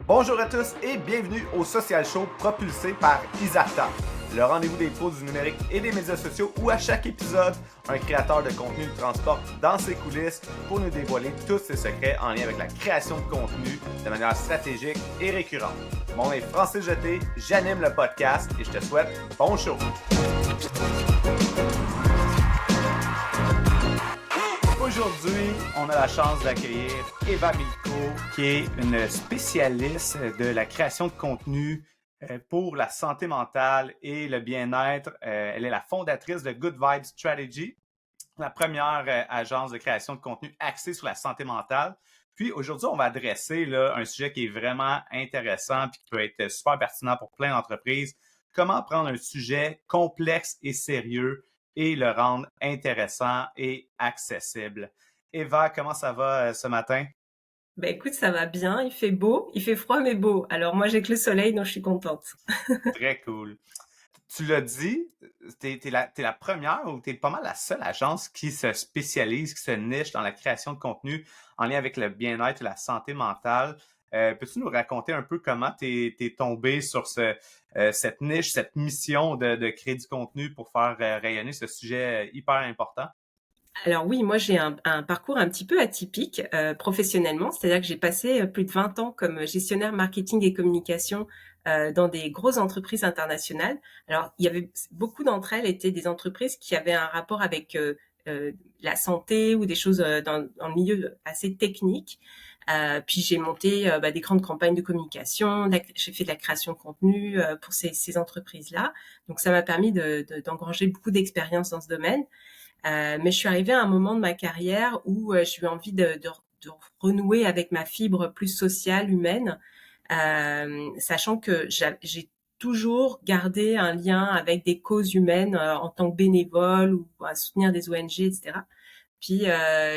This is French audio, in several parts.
Bonjour à tous et bienvenue au Social Show propulsé par Isata, le rendez-vous des pros du numérique et des médias sociaux où à chaque épisode, un créateur de contenu nous transporte dans ses coulisses pour nous dévoiler tous ses secrets en lien avec la création de contenu de manière stratégique et récurrente. Mon nom est Francis Jeté, j'anime le podcast et je te souhaite bon show! Aujourd'hui, on a la chance d'accueillir Eva Milko, qui est une spécialiste de la création de contenu pour la santé mentale et le bien-être. Elle est la fondatrice de Good Vibes Strategy, la première agence de création de contenu axée sur la santé mentale. Puis aujourd'hui, on va adresser là, un sujet qui est vraiment intéressant et qui peut être super pertinent pour plein d'entreprises. Comment prendre un sujet complexe et sérieux et le rendre intéressant et accessible. Eva, comment ça va ce matin? Ben écoute, ça va bien, il fait beau, il fait froid mais beau. Alors moi j'ai que le soleil donc je suis contente. Très cool. Tu l'as dit, t'es la première ou t'es pas mal la seule agence qui se spécialise, qui se niche dans la création de contenu en lien avec le bien-être et la santé mentale. Peux-tu nous raconter un peu comment t'es tombé sur cette niche, cette mission de créer du contenu pour faire rayonner ce sujet hyper important? Alors oui, moi j'ai un parcours un petit peu atypique professionnellement, c'est-à-dire que j'ai passé plus de 20 ans comme gestionnaire marketing et communication dans des grosses entreprises internationales. Alors il y avait beaucoup d'entre elles étaient des entreprises qui avaient un rapport avec la santé ou des choses dans le milieu assez technique. Puis j'ai monté des grandes campagnes de communication, j'ai fait de la création de contenu pour ces entreprises-là. Donc ça m'a permis d'engranger beaucoup d'expérience dans ce domaine. Mais je suis arrivée à un moment de ma carrière où j'ai eu envie de renouer avec ma fibre plus sociale, humaine, sachant que j'ai toujours gardé un lien avec des causes humaines en tant que bénévole ou à soutenir des ONG, etc. Puis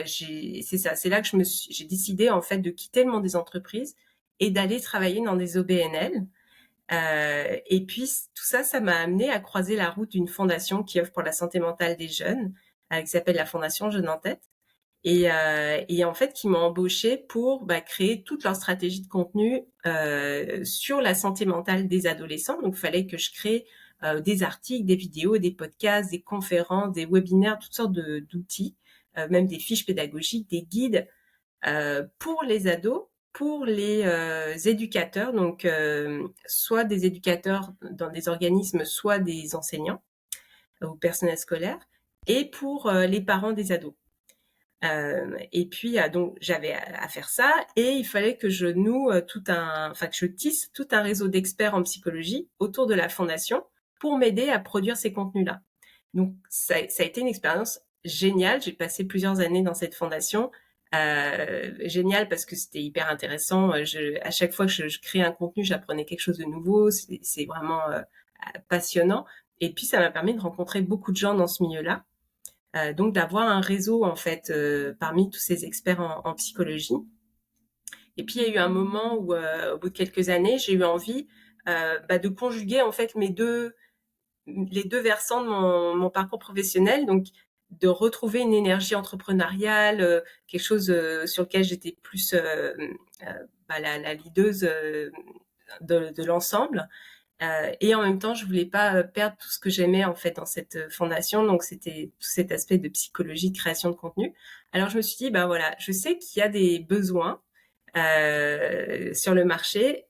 c'est là que j'ai décidé en fait de quitter le monde des entreprises et d'aller travailler dans des OBNL. Et puis tout ça, ça m'a amené à croiser la route d'une fondation qui œuvre pour la santé mentale des jeunes, qui s'appelle la Fondation Jeunes en Tête, et en fait qui m'ont embauchée pour créer toute leur stratégie de contenu sur la santé mentale des adolescents. Donc il fallait que je crée des articles, des vidéos, des podcasts, des conférences, des webinaires, toutes sortes d'outils, même des fiches pédagogiques, des guides pour les ados, pour les éducateurs, donc soit des éducateurs dans des organismes, soit des enseignants ou personnel scolaire, et pour les parents des ados. Et puis donc j'avais à faire ça, et il fallait que je que je tisse tout un réseau d'experts en psychologie autour de la fondation pour m'aider à produire ces contenus-là. Donc ça a été une expérience géniale. J'ai passé plusieurs années dans cette fondation. Génial parce que c'était hyper intéressant. À chaque fois que je créais un contenu, j'apprenais quelque chose de nouveau. C'est vraiment passionnant. Et puis ça m'a permis de rencontrer beaucoup de gens dans ce milieu-là. Donc d'avoir un réseau en fait parmi tous ces experts en psychologie. Et puis il y a eu un moment où au bout de quelques années, j'ai eu envie de conjuguer en fait les deux versants de mon parcours professionnel, donc de retrouver une énergie entrepreneuriale, quelque chose sur lequel j'étais plus la leaduse de l'ensemble. Et en même temps, je voulais pas perdre tout ce que j'aimais en fait dans cette fondation. Donc c'était tout cet aspect de psychologie, de création de contenu. Alors je me suis dit, voilà, je sais qu'il y a des besoins sur le marché.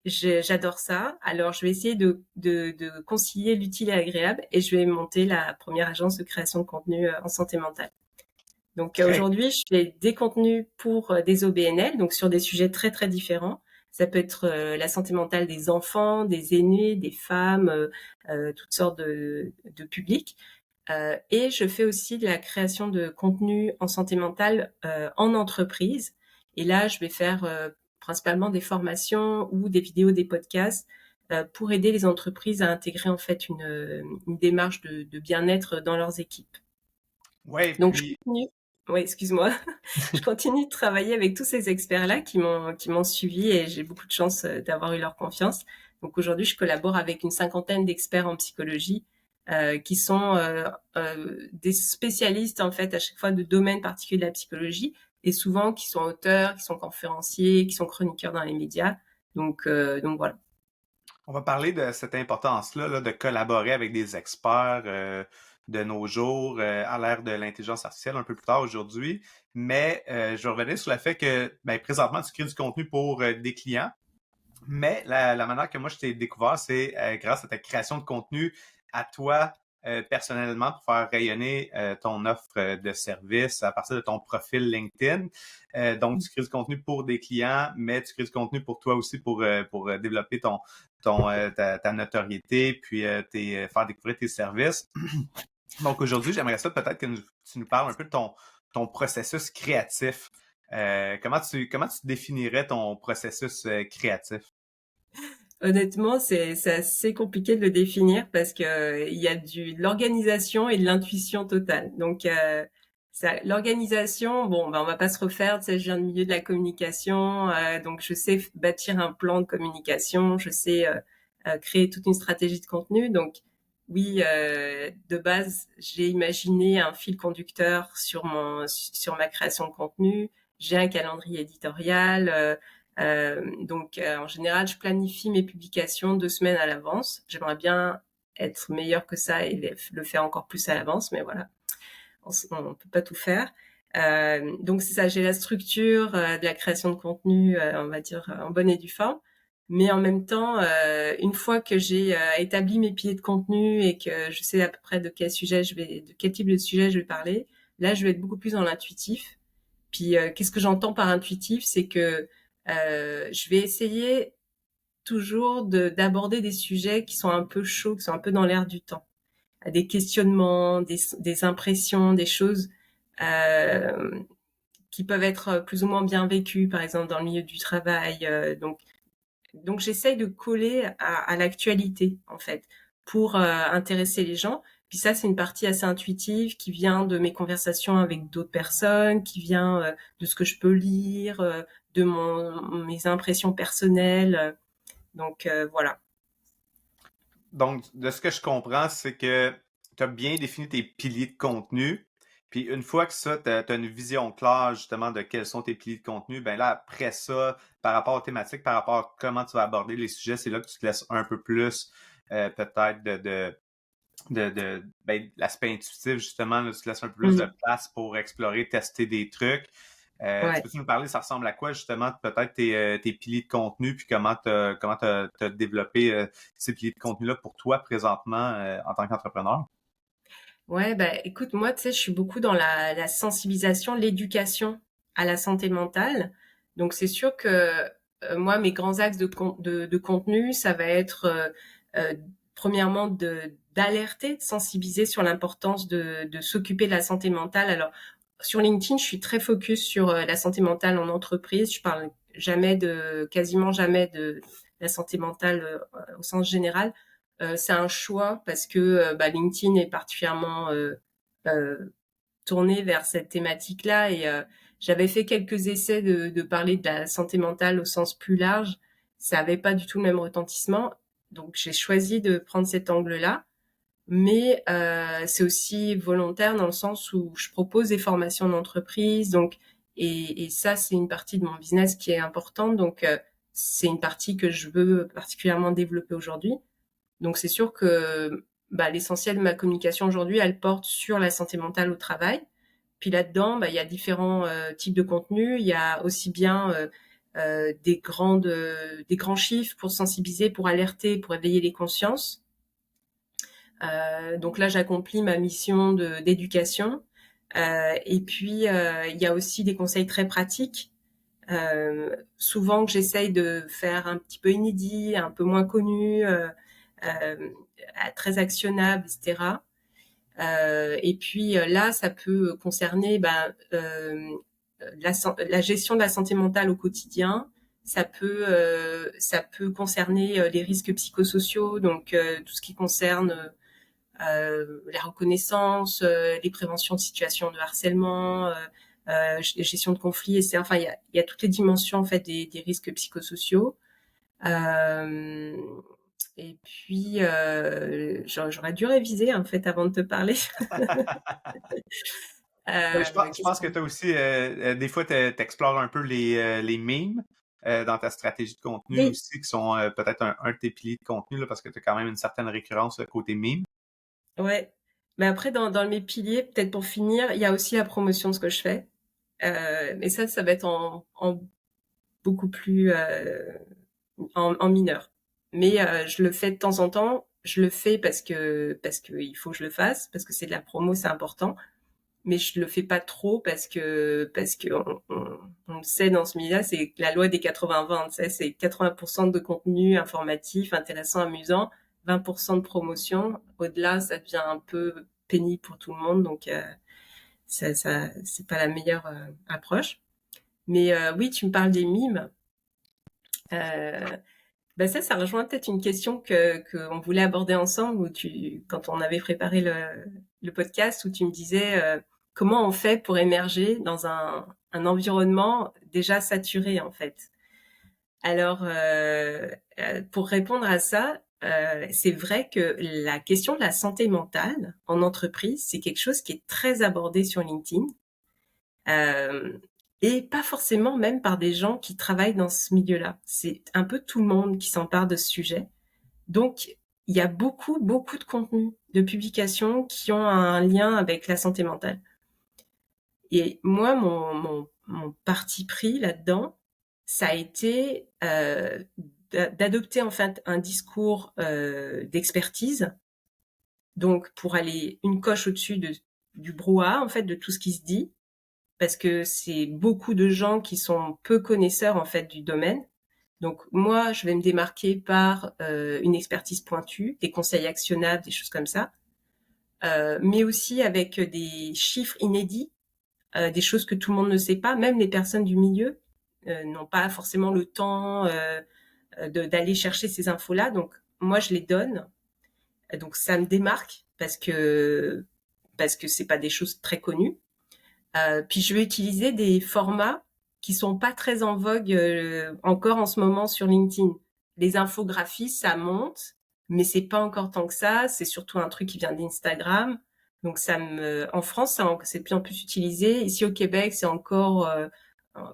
J'adore ça. Alors je vais essayer de concilier l'utile et l'agréable, et je vais monter la première agence de création de contenu en santé mentale. Donc Très aujourd'hui, je fais des contenus pour des OBNL, donc sur des sujets très très différents. Ça peut être la santé mentale des enfants, des aînés, des femmes, toutes sortes de publics. Et je fais aussi de la création de contenu en santé mentale en entreprise. Et là, je vais faire principalement des formations ou des vidéos, des podcasts pour aider les entreprises à intégrer en fait une démarche de bien-être dans leurs équipes. ouais, Donc je puis continue. Oui, excuse-moi. Je continue de travailler avec tous ces experts-là qui m'ont suivi, et j'ai beaucoup de chance d'avoir eu leur confiance. Donc aujourd'hui, je collabore avec une cinquantaine d'experts en psychologie qui sont des spécialistes en fait à chaque fois de domaines particuliers de la psychologie, et souvent qui sont auteurs, qui sont conférenciers, qui sont chroniqueurs dans les médias. Donc voilà. On va parler de cette importance-là là, de collaborer avec des experts de nos jours à l'ère de l'intelligence artificielle un peu plus tard aujourd'hui. Mais je vais revenir sur le fait que ben, présentement, tu crées du contenu pour des clients. Mais la manière que moi je t'ai découvert, c'est grâce à ta création de contenu à toi personnellement pour faire rayonner ton offre de service à partir de ton profil LinkedIn. Donc, tu crées du contenu pour des clients, mais tu crées du contenu pour toi aussi pour développer ta notoriété, puis faire découvrir tes services. Donc, aujourd'hui, j'aimerais ça peut-être que tu nous parles un peu de ton processus créatif. Comment tu définirais ton processus créatif? Honnêtement, c'est assez compliqué de le définir parce que il y a de l'organisation et de l'intuition totale. Donc, l'organisation, bon, ben, on va pas se refaire. Tu sais, je viens du milieu de la communication, donc je sais bâtir un plan de communication, je sais créer toute une stratégie de contenu. Donc, oui, de base, j'ai imaginé un fil conducteur sur ma création de contenu. J'ai un calendrier éditorial. En général, je planifie mes publications 2 semaines à l'avance. J'aimerais bien être meilleur que ça et le faire encore plus à l'avance, mais voilà, on peut pas tout faire. Donc c'est ça, j'ai la structure de la création de contenu, on va dire en bonne et due forme. Mais en même temps, une fois que j'ai établi mes piliers de contenu et que je sais à peu près de quel type de sujet je vais parler, là, je vais être beaucoup plus dans l'intuitif. Puis, qu'est-ce que j'entends par intuitif? C'est que je vais essayer toujours d'aborder des sujets qui sont un peu chauds, qui sont un peu dans l'air du temps. Des questionnements, des impressions, des choses euh, qui peuvent être plus ou moins bien vécues, par exemple dans le milieu du travail. Donc j'essaye de coller à l'actualité, en fait, pour intéresser les gens. Puis ça, c'est une partie assez intuitive qui vient de mes conversations avec d'autres personnes, qui vient de ce que je peux lire, de mes impressions personnelles. Donc voilà. Donc, de ce que je comprends, c'est que tu as bien défini tes piliers de contenu. Puis une fois que ça, tu as une vision claire justement de quels sont tes piliers de contenu, ben là, après ça, par rapport aux thématiques, par rapport à comment tu vas aborder les sujets, c'est là que tu te laisses un peu plus peut-être l'aspect intuitif, justement, là, tu te laisses un peu plus de Mm. place pour explorer, tester des trucs. Tu Ouais. peux-tu nous parler, ça ressemble à quoi justement peut-être tes piliers de contenu, puis comment t'as développé ces piliers de contenu-là pour toi présentement en tant qu'entrepreneur? Ouais, bah écoute, moi, tu sais, je suis beaucoup dans la sensibilisation, l'éducation à la santé mentale. Donc c'est sûr que moi, mes grands axes de contenu, ça va être euh, premièrement d'alerter, de sensibiliser sur l'importance de s'occuper de la santé mentale. Alors sur LinkedIn, je suis très focus sur la santé mentale en entreprise. Je parle quasiment jamais de la santé mentale au sens général. C'est un choix parce que LinkedIn est particulièrement euh, tourné vers cette thématique-là et j'avais fait quelques essais de parler de la santé mentale au sens plus large. Ça avait pas du tout le même retentissement, donc j'ai choisi de prendre cet angle-là. Mais c'est aussi volontaire dans le sens où je propose des formations d'entreprise, donc et ça c'est une partie de mon business qui est importante, donc c'est une partie que je veux particulièrement développer aujourd'hui. Donc c'est sûr que l'essentiel de ma communication aujourd'hui, elle porte sur la santé mentale au travail. Puis là-dedans, il y a différents types de contenus. Il y a aussi bien des grands chiffres pour sensibiliser, pour alerter, pour éveiller les consciences. Donc là, j'accomplis ma mission d'éducation. Et puis, il y a aussi des conseils très pratiques, souvent que j'essaye de faire un petit peu inédit, un peu moins connu, euh, très actionnable, etc. Et puis là, ça peut concerner la gestion de la santé mentale au quotidien. Ça peut concerner les risques psychosociaux, donc tout ce qui concerne la reconnaissance, les préventions de situations de harcèlement, gestion de conflits, etc. Enfin, il y a toutes les dimensions en fait des risques psychosociaux. Euh, et puis, j'aurais dû réviser en fait avant de te parler. Je Qu'est-ce pense que qu'on... tu as aussi, des fois, tu explores un peu les memes dans ta stratégie de contenu Oui, aussi, qui sont peut-être un de tes piliers de contenu, là, parce que tu as quand même une certaine récurrence côté meme. ouais. Mais après, dans mes piliers, peut-être pour finir, il y a aussi la promotion de ce que je fais. Mais ça va être en beaucoup plus en mineur. Mais je le fais de temps en temps. Je le fais parce que il faut que je le fasse, parce que c'est de la promo, c'est important. Mais je le fais pas trop parce que on le sait dans ce milieu-là, c'est la loi des 80-20. Tu sais, c'est 80% de contenu informatif, intéressant, amusant, 20% de promotion. Au-delà, ça devient un peu pénible pour tout le monde, donc ça c'est pas la meilleure approche. Mais oui, tu me parles des mimes. Euh, Ben ça rejoint peut-être une question que on voulait aborder ensemble, quand on avait préparé le podcast, où tu me disais comment on fait pour émerger dans un environnement déjà saturé en fait. Alors, pour répondre à ça, c'est vrai que la question de la santé mentale en entreprise, c'est quelque chose qui est très abordé sur LinkedIn. Euh, et pas forcément même par des gens qui travaillent dans ce milieu-là. C'est un peu tout le monde qui s'empare de ce sujet. Donc, il y a beaucoup, beaucoup de contenus, de publications qui ont un lien avec la santé mentale. Et moi, mon parti pris là-dedans, ça a été d'adopter en fait un discours d'expertise, donc pour aller une coche au-dessus du brouhaha en fait de tout ce qui se dit, parce que c'est beaucoup de gens qui sont peu connaisseurs en fait du domaine. Donc moi, je vais me démarquer par une expertise pointue, des conseils actionnables, des choses comme ça, mais aussi avec des chiffres inédits, des choses que tout le monde ne sait pas, même les personnes du milieu n'ont pas forcément le temps d'aller chercher ces infos-là. Donc moi, je les donne. Donc ça me démarque parce que c'est pas des choses très connues. Puis je vais utiliser des formats qui sont pas très en vogue encore en ce moment sur LinkedIn. Les infographies, ça monte, mais c'est pas encore tant que ça. C'est surtout un truc qui vient d'Instagram. Donc en France, c'est de plus en plus utilisé. Ici au Québec, c'est encore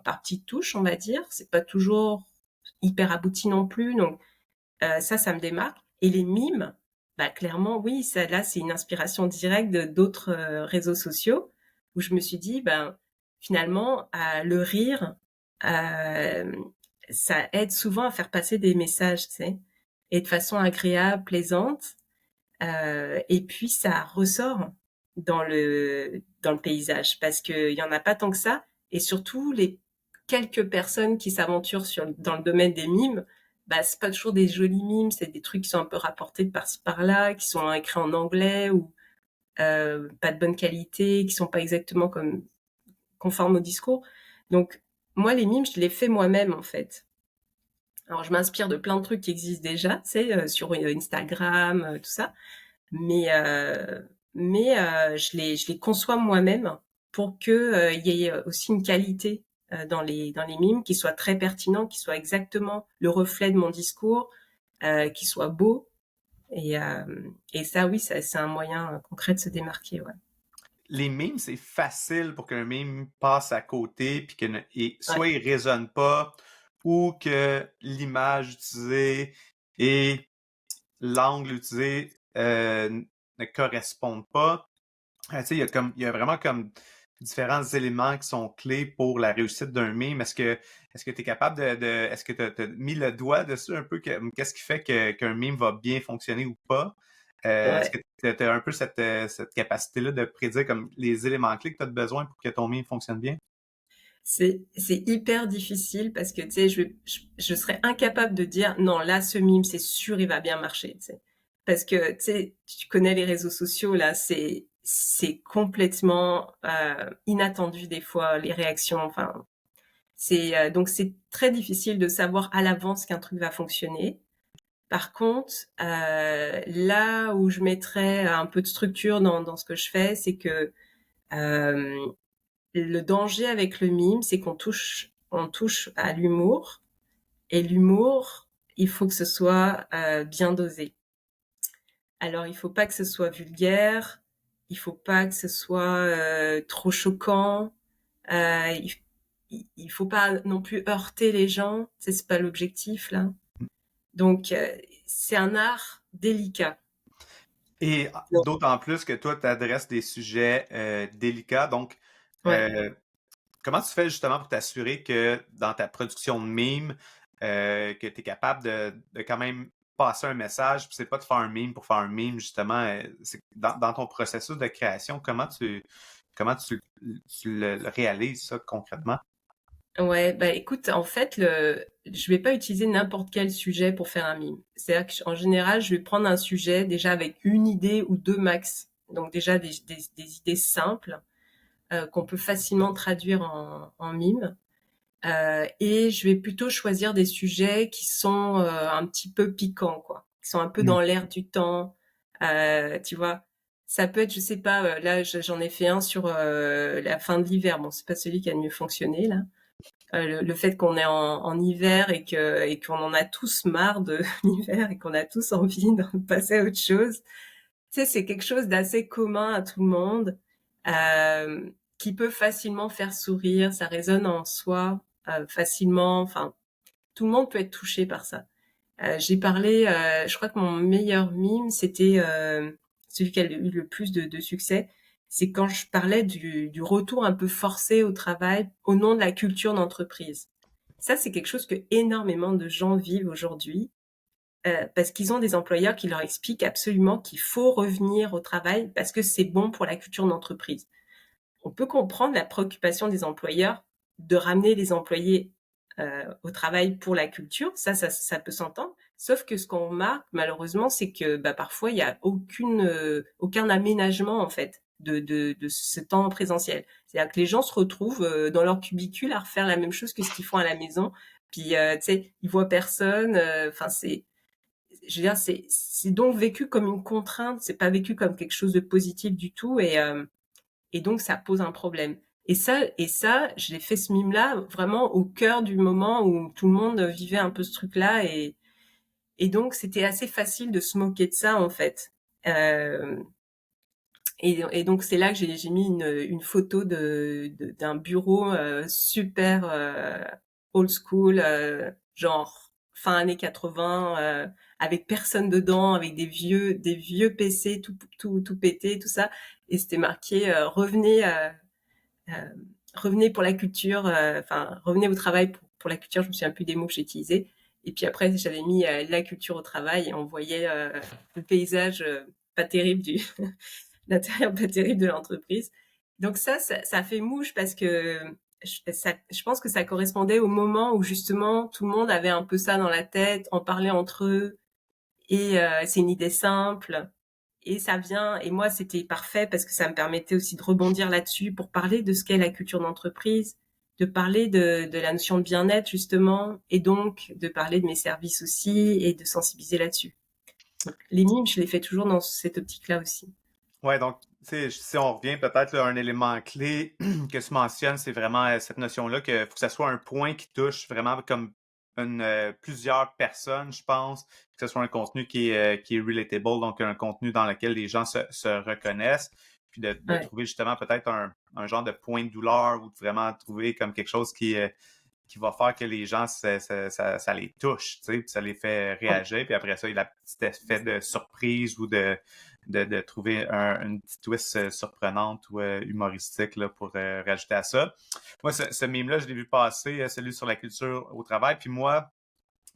par petites touches, on va dire. C'est pas toujours hyper abouti non plus. Donc ça me démarque. Et les mimes, bah clairement, oui, ça là, c'est une inspiration directe d'autres réseaux sociaux où je me suis dit, ben finalement, le rire, euh, ça aide souvent à faire passer des messages, tu sais, et de façon agréable, plaisante. Et puis ça ressort dans le paysage parce qu'il y en a pas tant que ça. Et surtout, les quelques personnes qui s'aventurent dans le domaine des mimes, bah, c'est pas toujours des jolis mimes, c'est des trucs qui sont un peu rapportés de par-ci par-là, qui sont écrits en anglais ou pas de bonne qualité, qui sont pas exactement comme conformes au discours. Donc, moi, les mimes, je les fais moi-même, en fait. Alors, je m'inspire de plein de trucs qui existent déjà, tu sais, sur Instagram, tout ça. Mais, je les conçois moi-même pour que il y ait aussi une qualité dans les mimes qui soit très pertinent, qui soit exactement le reflet de mon discours, qui soit beau. Et ça, oui, c'est un moyen concret de se démarquer, ouais. Les memes, c'est facile pour qu'un meme passe à côté, puis Ouais, soit il résonne pas, ou que l'image utilisée et l'angle utilisé ne correspondent pas. Tu sais, il y a vraiment comme différents éléments qui sont clés pour la réussite d'un meme. Est-ce que tu es capable est-ce que tu as mis le doigt dessus un peu, qu'est-ce qui fait qu'un meme va bien fonctionner ou pas? Est-ce ouais. que tu as un peu cette capacité-là de prédire comme les éléments clés que tu as besoin pour que ton meme fonctionne bien? C'est hyper difficile parce que, tu sais, je serais incapable de dire, non, là, ce mime, c'est sûr, il va bien marcher, tu sais. Parce que, tu sais, tu connais les réseaux sociaux, là, c'est complètement inattendu des fois, les réactions, enfin, donc c'est très difficile de savoir à l'avance qu'un truc va fonctionner. Par contre, là où je mettrais un peu de structure dans ce que je fais, c'est que euh, le danger avec le mime, c'est qu'on touche à l'humour. Et l'humour, il faut que ce soit bien dosé. Alors, il faut pas que ce soit vulgaire. Il faut pas que ce soit trop choquant. Il, il faut pas non plus heurter les gens. C'est pas l'objectif là. Donc c'est un art délicat. Et Donc, d'autant plus que toi, tu adresses des sujets délicats. Donc, ouais. euh, comment tu fais justement pour t'assurer que dans ta production de mimes, que tu es capable de quand même passer un message, puis c'est pas de faire un mime pour faire un mime, justement. C'est dans ton processus de création, comment tu le réalises ça concrètement? Ouais, bah écoute, en fait, je vais pas utiliser n'importe quel sujet pour faire un mime. C'est-à-dire qu'en général, je vais prendre un sujet déjà avec une idée ou deux max. Donc déjà des idées simples qu'on peut facilement traduire en mime. Et je vais plutôt choisir des sujets qui sont un petit peu piquants, quoi, qui sont un peu Mm. dans l'air du temps. Tu vois, ça peut être, je sais pas, là j'en ai fait un sur la fin de l'hiver. Bon, c'est pas celui qui a le mieux fonctionné là. Le fait qu'on est en hiver et qu'on en a tous marre de l'hiver et qu'on a tous envie de passer à autre chose. Tu sais, c'est quelque chose d'assez commun à tout le monde, euh, qui peut facilement faire sourire, ça résonne en soi facilement. Enfin, tout le monde peut être touché par ça. J'ai parlé, je crois que mon meilleur mime, c'était celui qui a eu le plus de succès. C'est quand je parlais du retour un peu forcé au travail au nom de la culture d'entreprise. Ça, c'est quelque chose que énormément de gens vivent aujourd'hui parce qu'ils ont des employeurs qui leur expliquent absolument qu'il faut revenir au travail parce que c'est bon pour la culture d'entreprise. On peut comprendre la préoccupation des employeurs de ramener les employés au travail pour la culture, ça peut s'entendre. Sauf que ce qu'on remarque malheureusement, c'est que bah, parfois il y a aucun aménagement en fait de ce temps en présentiel. C'est-à-dire que les gens se retrouvent dans leur cubicule à refaire la même chose que ce qu'ils font à la maison. Puis tu sais, ils voient personne. Enfin je veux dire, c'est donc vécu comme une contrainte. C'est pas vécu comme quelque chose de positif du tout. Et donc ça pose un problème. Et ça, j'ai fait ce mime-là vraiment au cœur du moment où tout le monde vivait un peu ce truc-là et donc c'était assez facile de se moquer de ça en fait. Euh, et donc c'est là que j'ai mis une photo d'un bureau super old school, genre fin années 80, avec personne dedans, avec des vieux PC tout pété, tout ça. Et c'était marqué euh, revenez pour la culture, enfin revenez au travail pour la culture. Je me souviens plus des mots que j'ai utilisés. Et puis après j'avais mis la culture au travail et on voyait le paysage pas terrible du l'intérieur pas terrible de l'entreprise. Donc ça fait mouche parce que je pense que ça correspondait au moment où justement tout le monde avait un peu ça dans la tête, en parlait entre eux, et c'est une idée simple. Et ça vient, et moi c'était parfait parce que ça me permettait aussi de rebondir là-dessus pour parler de ce qu'est la culture d'entreprise, de parler de la notion de bien-être justement, et donc de parler de mes services aussi et de sensibiliser là-dessus. Donc, les mimes, je les fais toujours dans cette optique-là aussi. Ouais, donc, tu sais, si on revient peut-être là, à un élément clé que tu mentionnes, c'est vraiment cette notion-là qu'il faut que ça soit un point qui touche vraiment comme plusieurs personnes, je pense, que ce soit un contenu qui est relatable, donc un contenu dans lequel les gens se reconnaissent, puis de Ouais. trouver justement peut-être un genre de point de douleur ou de vraiment trouver comme quelque chose qui va faire que les gens, ça les touche, tu sais, puis ça les fait réagir. Puis après ça, il y a le petit effet de surprise ou de trouver une petite twist surprenante ou humoristique là, pour rajouter à ça. Moi, ce meme-là, je l'ai vu passer, celui sur la culture au travail. Puis moi,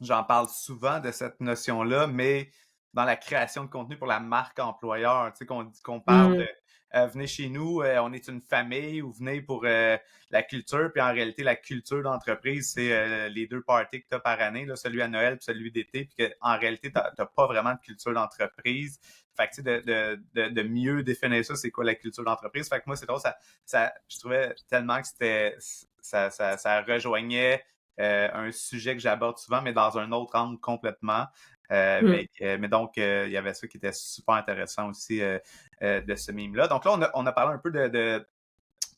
j'en parle souvent de cette notion-là, mais dans la création de contenu pour la marque employeur, tu sais, qu'on parle de Mmh. venez chez nous, on est une famille, ou venez pour la culture. Puis en réalité, la culture d'entreprise, c'est les deux parties que tu as par année, là, celui à Noël et celui d'été. Puis qu'en réalité, tu n'as pas vraiment de culture d'entreprise. Fait que, tu sais, de mieux définir ça, c'est quoi la culture d'entreprise. Fait que moi, c'est drôle, je trouvais tellement que ça rejoignait un sujet que j'aborde souvent, mais dans un autre angle complètement. Mmh. Mais donc, il y avait ça qui était super intéressant aussi de ce meme-là. Donc là, on a parlé un peu de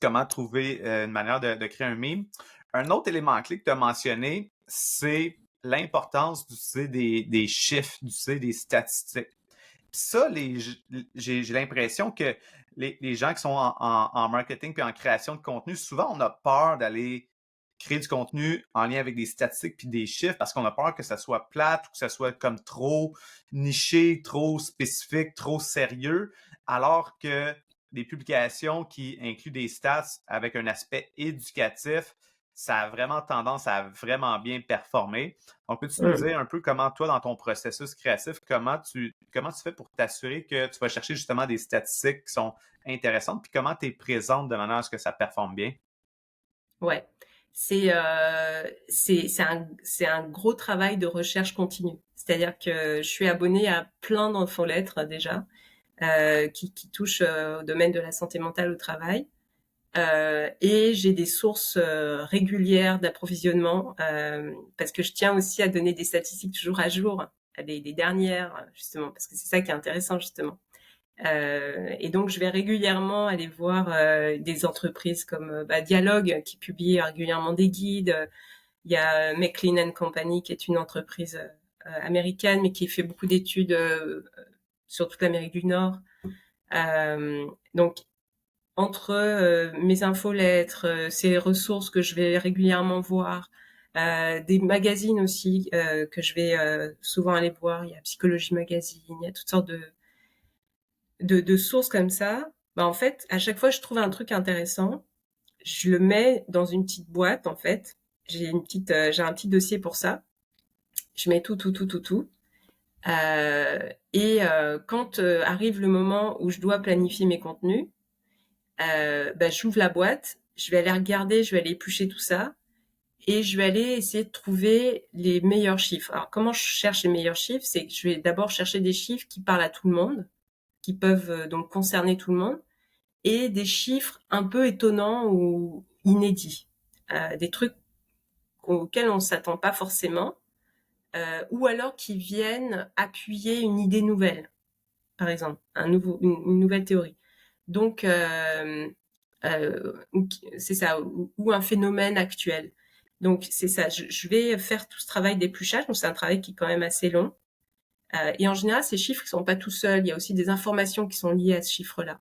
comment trouver une manière de créer un meme. Un autre élément clé que tu as mentionné, c'est l'importance d'utiliser des chiffres, d'utiliser des statistiques. ça, j'ai l'impression que les gens qui sont en marketing puis en création de contenu, souvent, on a peur d'aller créer du contenu en lien avec des statistiques puis des chiffres parce qu'on a peur que ça soit plate ou que ça soit comme trop niché, trop spécifique, trop sérieux, alors que des publications qui incluent des stats avec un aspect éducatif, ça a vraiment tendance à vraiment bien performer. Donc, peux-tu nous Mm. dire un peu comment toi, dans ton processus créatif, comment tu fais pour t'assurer que tu vas chercher justement des statistiques qui sont intéressantes, puis comment tu es présente de manière à ce que ça performe bien? Ouais, c'est un gros travail de recherche continue. C'est-à-dire que je suis abonnée à plein d'infolettres déjà, qui touchent au domaine de la santé mentale au travail. Et j'ai des sources régulières d'approvisionnement parce que je tiens aussi à donner des statistiques toujours à jour, des dernières justement, parce que c'est ça qui est intéressant justement. Et donc, je vais régulièrement aller voir des entreprises comme Dialogue, qui publie régulièrement des guides. Il y a McLean Company, qui est une entreprise américaine, mais qui fait beaucoup d'études sur toute l'Amérique du Nord. Donc, entre mes infolettres, ces ressources que je vais régulièrement voir, des magazines aussi que je vais souvent aller voir. Il y a Psychologie Magazine, il y a toutes sortes de sources comme ça. Bah, en fait, à chaque fois, je trouve un truc intéressant. Je le mets dans une petite boîte, en fait. J'ai un petit dossier pour ça. Je mets tout. Quand arrive le moment où je dois planifier mes contenus, bah, j'ouvre la boîte, je vais aller regarder, je vais aller éplucher tout ça et je vais aller essayer de trouver les meilleurs chiffres. Alors, comment je cherche les meilleurs chiffres? C'est que je vais d'abord chercher des chiffres qui parlent à tout le monde, qui peuvent donc concerner tout le monde, et des chiffres un peu étonnants ou inédits, des trucs auxquels on ne s'attend pas forcément, ou alors qui viennent appuyer une idée nouvelle, par exemple, une nouvelle théorie. Donc, c'est ça, ou un phénomène actuel. Donc, c'est ça, je vais faire tout ce travail d'épluchage, donc c'est un travail qui est quand même assez long. Et en général, ces chiffres ne sont pas tout seuls, il y a aussi des informations qui sont liées à ce chiffre-là.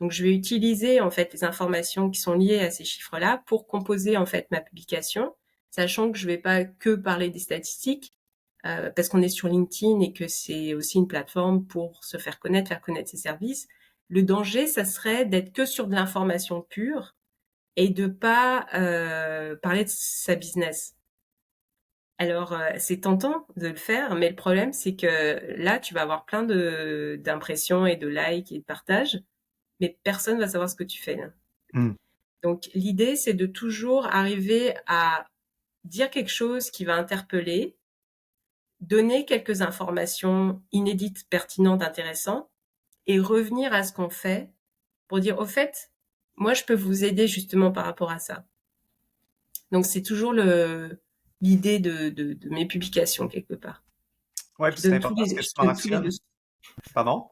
Donc, je vais utiliser en fait les informations qui sont liées à ces chiffres-là pour composer en fait ma publication, sachant que je vais pas que parler des statistiques, parce qu'on est sur LinkedIn et que c'est aussi une plateforme pour se faire connaître ses services. Le danger, ça serait d'être que sur de l'information pure et de pas parler de sa business. Alors, c'est tentant de le faire, mais le problème, c'est que là, tu vas avoir plein d'impressions et de likes et de partages, mais personne va savoir ce que tu fais, là. Hmm. Donc, l'idée, c'est de toujours arriver à dire quelque chose qui va interpeller, donner quelques informations inédites, pertinentes, intéressantes, et revenir à ce qu'on fait pour dire, au fait, moi, je peux vous aider justement par rapport à ça. Donc, c'est toujours l'idée de mes publications, quelque part. Oui, Je puis c'est donne important ce que je tu donne tous les mentionnes. dessous. Pardon?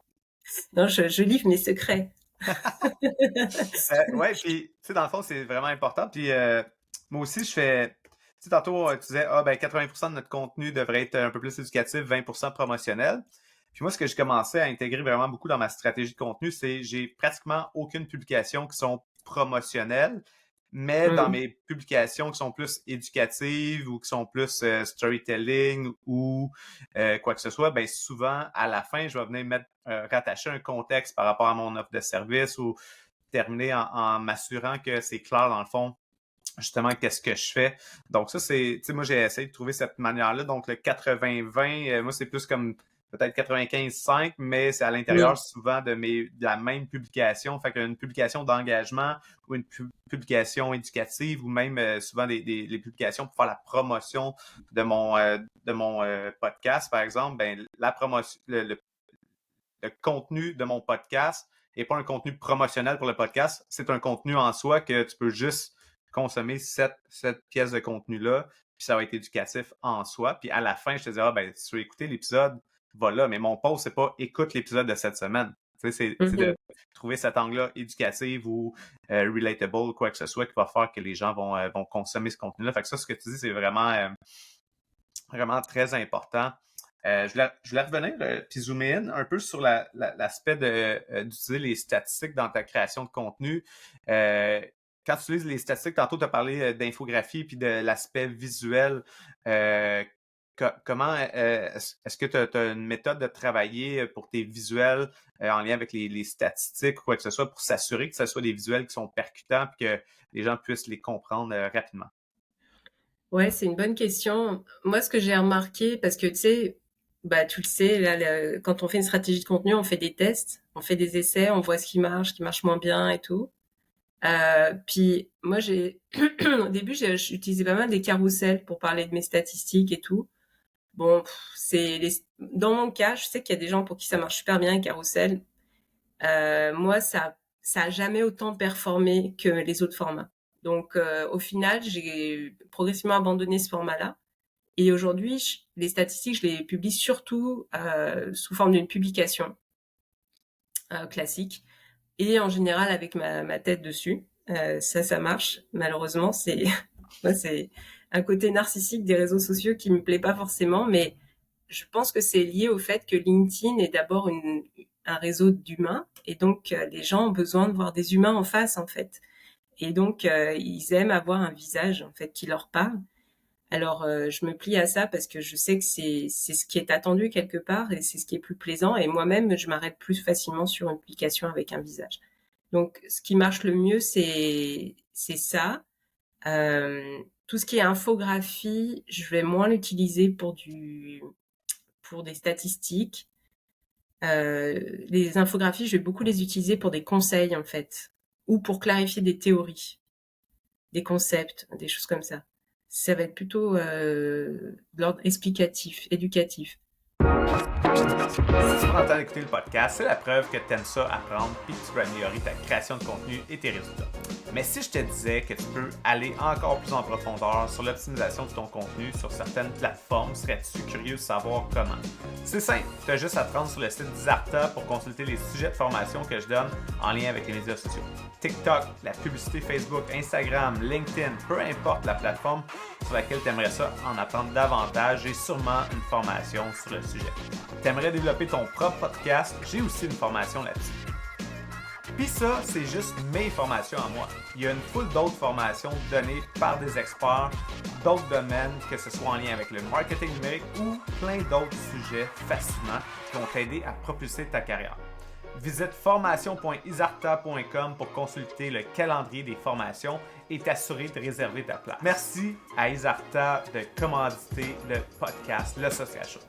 Non, je livre mes secrets. Ouais, puis, tu sais, dans le fond, c'est vraiment important. Puis, moi aussi, je fais. Tu sais, tantôt, tu disais, ah, ben, 80% de notre contenu devrait être un peu plus éducatif, 20% promotionnel. Puis, moi, ce que je commençais à intégrer vraiment beaucoup dans ma stratégie de contenu, c'est j'ai pratiquement aucune publication qui sont promotionnelles, mais dans Mmh. mes publications qui sont plus éducatives ou qui sont plus storytelling ou quoi que ce soit, ben souvent, à la fin, je vais venir rattacher un contexte par rapport à mon offre de service ou terminer en m'assurant que c'est clair dans le fond, justement, qu'est-ce que je fais. Donc ça, c'est, tu sais, moi j'ai essayé de trouver cette manière-là. Donc le 80-20, moi c'est plus comme peut-être 95-5, mais c'est à Mmh. l'intérieur souvent de la même publication. Fait qu'une publication d'engagement ou une publication éducative ou même souvent les publications pour faire la promotion de mon podcast, par exemple, ben la promotion, le contenu de mon podcast n'est pas un contenu promotionnel pour le podcast, c'est un contenu en soi que tu peux juste consommer cette pièce de contenu-là, puis ça va être éducatif en soi. Puis à la fin, je te dis, ah ben, si tu veux écouter l'épisode, va là. Mais mon post, c'est pas écoute l'épisode de cette semaine. Tu sais, c'est de Mmh. trouver cet angle-là éducatif ou relatable, quoi que ce soit, qui va faire que les gens vont consommer ce contenu-là. Fait que ça, ce que tu dis, c'est vraiment, vraiment très important. Je voulais revenir puis zoomer in un peu sur l'aspect d'utiliser les statistiques dans ta création de contenu. Euh, Quand tu utilises les statistiques, tantôt tu as parlé d'infographie puis de l'aspect visuel. Euh, Comment est-ce que tu as une méthode de travailler pour tes visuels en lien avec les statistiques ou quoi que ce soit pour s'assurer que ce soit des visuels qui sont percutants et que les gens puissent les comprendre rapidement? Ouais, c'est une bonne question. Moi, ce que j'ai remarqué, parce que tu sais, bah, tu le sais, là, quand on fait une stratégie de contenu, on fait des tests, on fait des essais, on voit ce qui marche moins bien et tout. Puis moi, au début, j'utilisais pas mal des carousels pour parler de mes statistiques et tout. Bon, dans mon cas, je sais qu'il y a des gens pour qui ça marche super bien, les carousels. Moi, ça a jamais autant performé que les autres formats. Donc, au final, j'ai progressivement abandonné ce format-là. Et aujourd'hui, les statistiques, je les publie surtout sous forme d'une publication classique et en général avec ma tête dessus. Ça marche. Malheureusement, moi, c'est un côté narcissique des réseaux sociaux qui me plaît pas forcément, mais je pense que c'est lié au fait que LinkedIn est d'abord un réseau d'humains et donc les gens ont besoin de voir des humains en face en fait. Et donc ils aiment avoir un visage en fait qui leur parle. Alors je me plie à ça parce que je sais que c'est ce qui est attendu quelque part et c'est ce qui est plus plaisant et moi-même je m'arrête plus facilement sur une publication avec un visage. Donc ce qui marche le mieux c'est ça. Tout ce qui est infographie, je vais moins l'utiliser pour des statistiques. Les infographies, je vais beaucoup les utiliser pour des conseils en fait, ou pour clarifier des théories, des concepts, des choses comme ça. Ça va être plutôt de l'ordre explicatif, éducatif. Si tu prends le temps d'écouter le podcast, c'est la preuve que tu aimes ça apprendre puis que tu peux améliorer ta création de contenu et tes résultats. Mais si je te disais que tu peux aller encore plus en profondeur sur l'optimisation de ton contenu sur certaines plateformes, serais-tu curieux de savoir comment? C'est simple, tu as juste à te rendre sur le site d'Isarta pour consulter les sujets de formation que je donne en lien avec les médias sociaux. TikTok, la publicité Facebook, Instagram, LinkedIn, peu importe la plateforme sur laquelle tu aimerais ça en apprendre davantage, j'ai sûrement une formation sur le sujet. Tu aimerais développer ton propre podcast, j'ai aussi une formation là-dessus. Puis ça, c'est juste mes formations à moi. Il y a une foule d'autres formations données par des experts d'autres domaines, que ce soit en lien avec le marketing numérique ou plein d'autres sujets fascinants qui vont t'aider à propulser ta carrière. Visite formation.isarta.com pour consulter le calendrier des formations et t'assurer de réserver ta place. Merci à Isarta de commanditer le podcast Le Social Show.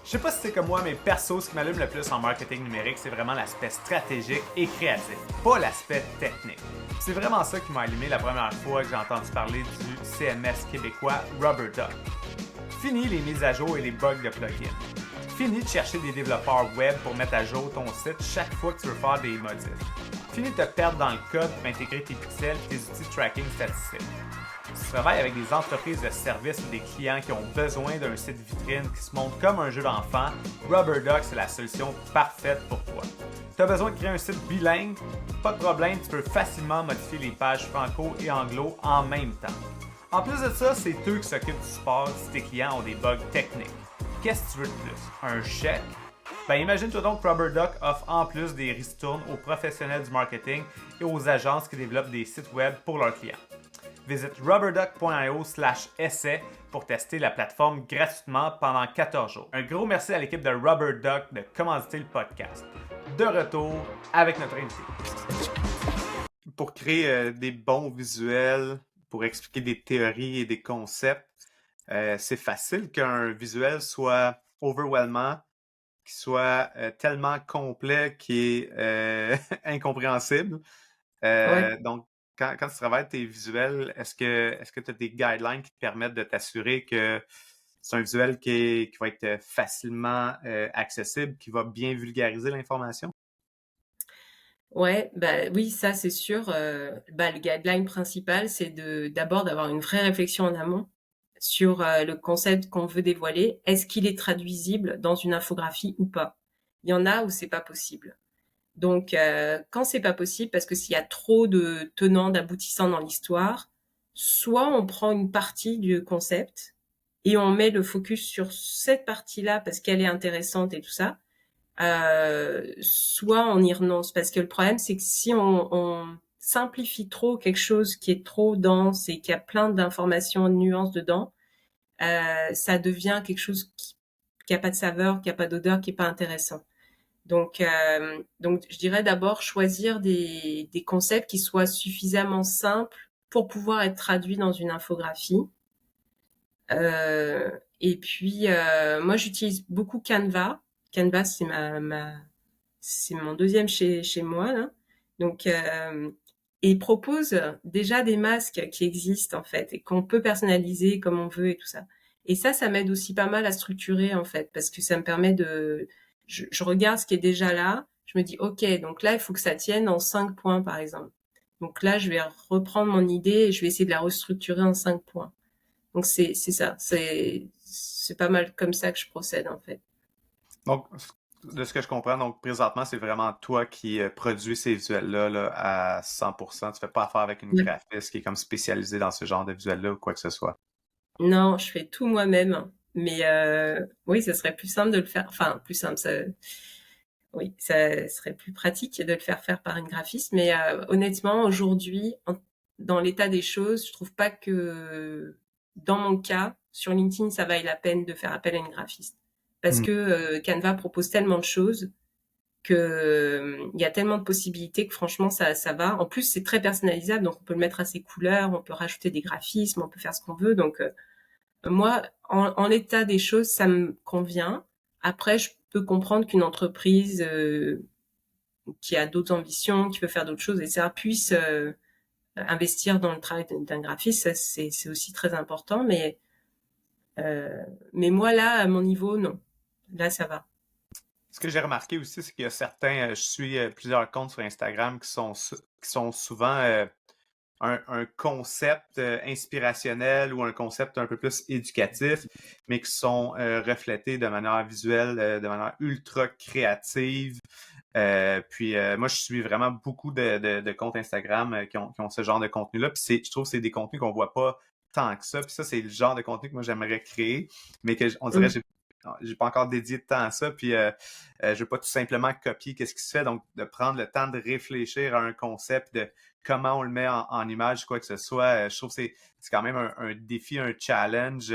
Je sais pas si c'est comme moi, mais perso, ce qui m'allume le plus en marketing numérique, c'est vraiment l'aspect stratégique et créatif, pas l'aspect technique. C'est vraiment ça qui m'a allumé la première fois que j'ai entendu parler du CMS québécois RubberDuck. Fini les mises à jour et les bugs de plugins. Fini de chercher des développeurs web pour mettre à jour ton site chaque fois que tu veux faire des modifs. Fini de te perdre dans le code pour intégrer tes pixels et tes outils de tracking statistiques. Tu travailles avec des entreprises de services ou des clients qui ont besoin d'un site vitrine qui se montre comme un jeu d'enfant, RubberDuck, c'est la solution parfaite pour toi. Tu as besoin de créer un site bilingue? Pas de problème, tu peux facilement modifier les pages franco et anglo en même temps. En plus de ça, c'est eux qui s'occupent du support si tes clients ont des bugs techniques. Qu'est-ce que tu veux de plus? Un chèque? Ben imagine-toi donc que RubberDuck offre en plus des ristournes aux professionnels du marketing et aux agences qui développent des sites web pour leurs clients. Visite rubberduck.io/essai pour tester la plateforme gratuitement pendant 14 jours. Un gros merci à l'équipe de RubberDuck de commanditer le podcast. De retour avec notre invité. Pour créer des bons visuels, pour expliquer des théories et des concepts, c'est facile qu'un visuel soit overwhelmant, qu'il soit tellement complet qu'il est incompréhensible. Ouais. Donc, quand tu travailles tes visuels, est-ce que tu as des guidelines qui te permettent de t'assurer que c'est un visuel qui va être facilement accessible, qui va bien vulgariser l'information? Ouais, bah oui, ça c'est sûr. Le guideline principal, c'est d'abord d'avoir une vraie réflexion en amont sur le concept qu'on veut dévoiler. Est-ce qu'il est traduisible dans une infographie ou pas? Il y en a où c'est pas possible. Donc, quand c'est pas possible, parce que s'il y a trop de tenants, d'aboutissants dans l'histoire, soit on prend une partie du concept et on met le focus sur cette partie-là parce qu'elle est intéressante et tout ça, soit on y renonce. Parce que le problème, c'est que si on simplifie trop quelque chose qui est trop dense et qui a plein d'informations, de nuances dedans, ça devient quelque chose qui a pas de saveur, qui a pas d'odeur, qui est pas intéressant. Donc, je dirais d'abord choisir des concepts qui soient suffisamment simples pour pouvoir être traduits dans une infographie. Euh, et puis, moi, j'utilise beaucoup Canva. Canva, c'est mon deuxième chez moi, là. Donc, et il propose déjà des masques qui existent, en fait, et qu'on peut personnaliser comme on veut et tout ça. Et ça m'aide aussi pas mal à structurer, en fait, parce que ça me permet je regarde ce qui est déjà là, je me dis, OK, donc là, il faut que ça tienne en 5 points, par exemple. Donc là, je vais reprendre mon idée et je vais essayer de la restructurer en 5 points. Donc c'est ça, c'est pas mal comme ça que je procède, en fait. Donc, de ce que je comprends, donc présentement, c'est vraiment toi qui produis ces visuels-là là, à 100%. Tu fais pas affaire avec une Ouais. graphiste qui est comme spécialisée dans ce genre de visuels-là ou quoi que ce soit. Non, je fais tout moi-même. Mais oui, ça serait plus simple de le faire. Enfin, plus simple, oui, ça serait plus pratique de le faire par une graphiste. Mais honnêtement, aujourd'hui, dans l'état des choses, je trouve pas que, dans mon cas, sur LinkedIn, ça vaille la peine de faire appel à une graphiste. Parce Hmm. que Canva propose tellement de choses que il y a tellement de possibilités que franchement, ça va. En plus, c'est très personnalisable, donc on peut le mettre à ses couleurs, on peut rajouter des graphismes, on peut faire ce qu'on veut. Donc moi, en l'état des choses, ça me convient. Après, je peux comprendre qu'une entreprise qui a d'autres ambitions, qui veut faire d'autres choses, et ça puisse investir dans le travail d'un graphiste, ça, c'est aussi très important. Mais moi, là, à mon niveau, non. Là, ça va. Ce que j'ai remarqué aussi, c'est qu'il y a certains, je suis plusieurs comptes sur Instagram qui sont souvent un concept inspirationnel ou un concept un peu plus éducatif, mais qui sont reflétés de manière visuelle, de manière ultra créative. Puis moi, je suis vraiment beaucoup de comptes Instagram qui ont ce genre de contenu-là. Puis je trouve que c'est des contenus qu'on voit pas tant que ça. Puis ça, c'est le genre de contenu que moi j'aimerais créer, mais on dirait que Mm. j'ai pas encore dédié de temps à ça. Puis je veux pas tout simplement copier qu'est-ce qui se fait. Donc, de prendre le temps de réfléchir à un concept, de comment on le met en image, quoi que ce soit. Je trouve que c'est quand même un défi, un challenge.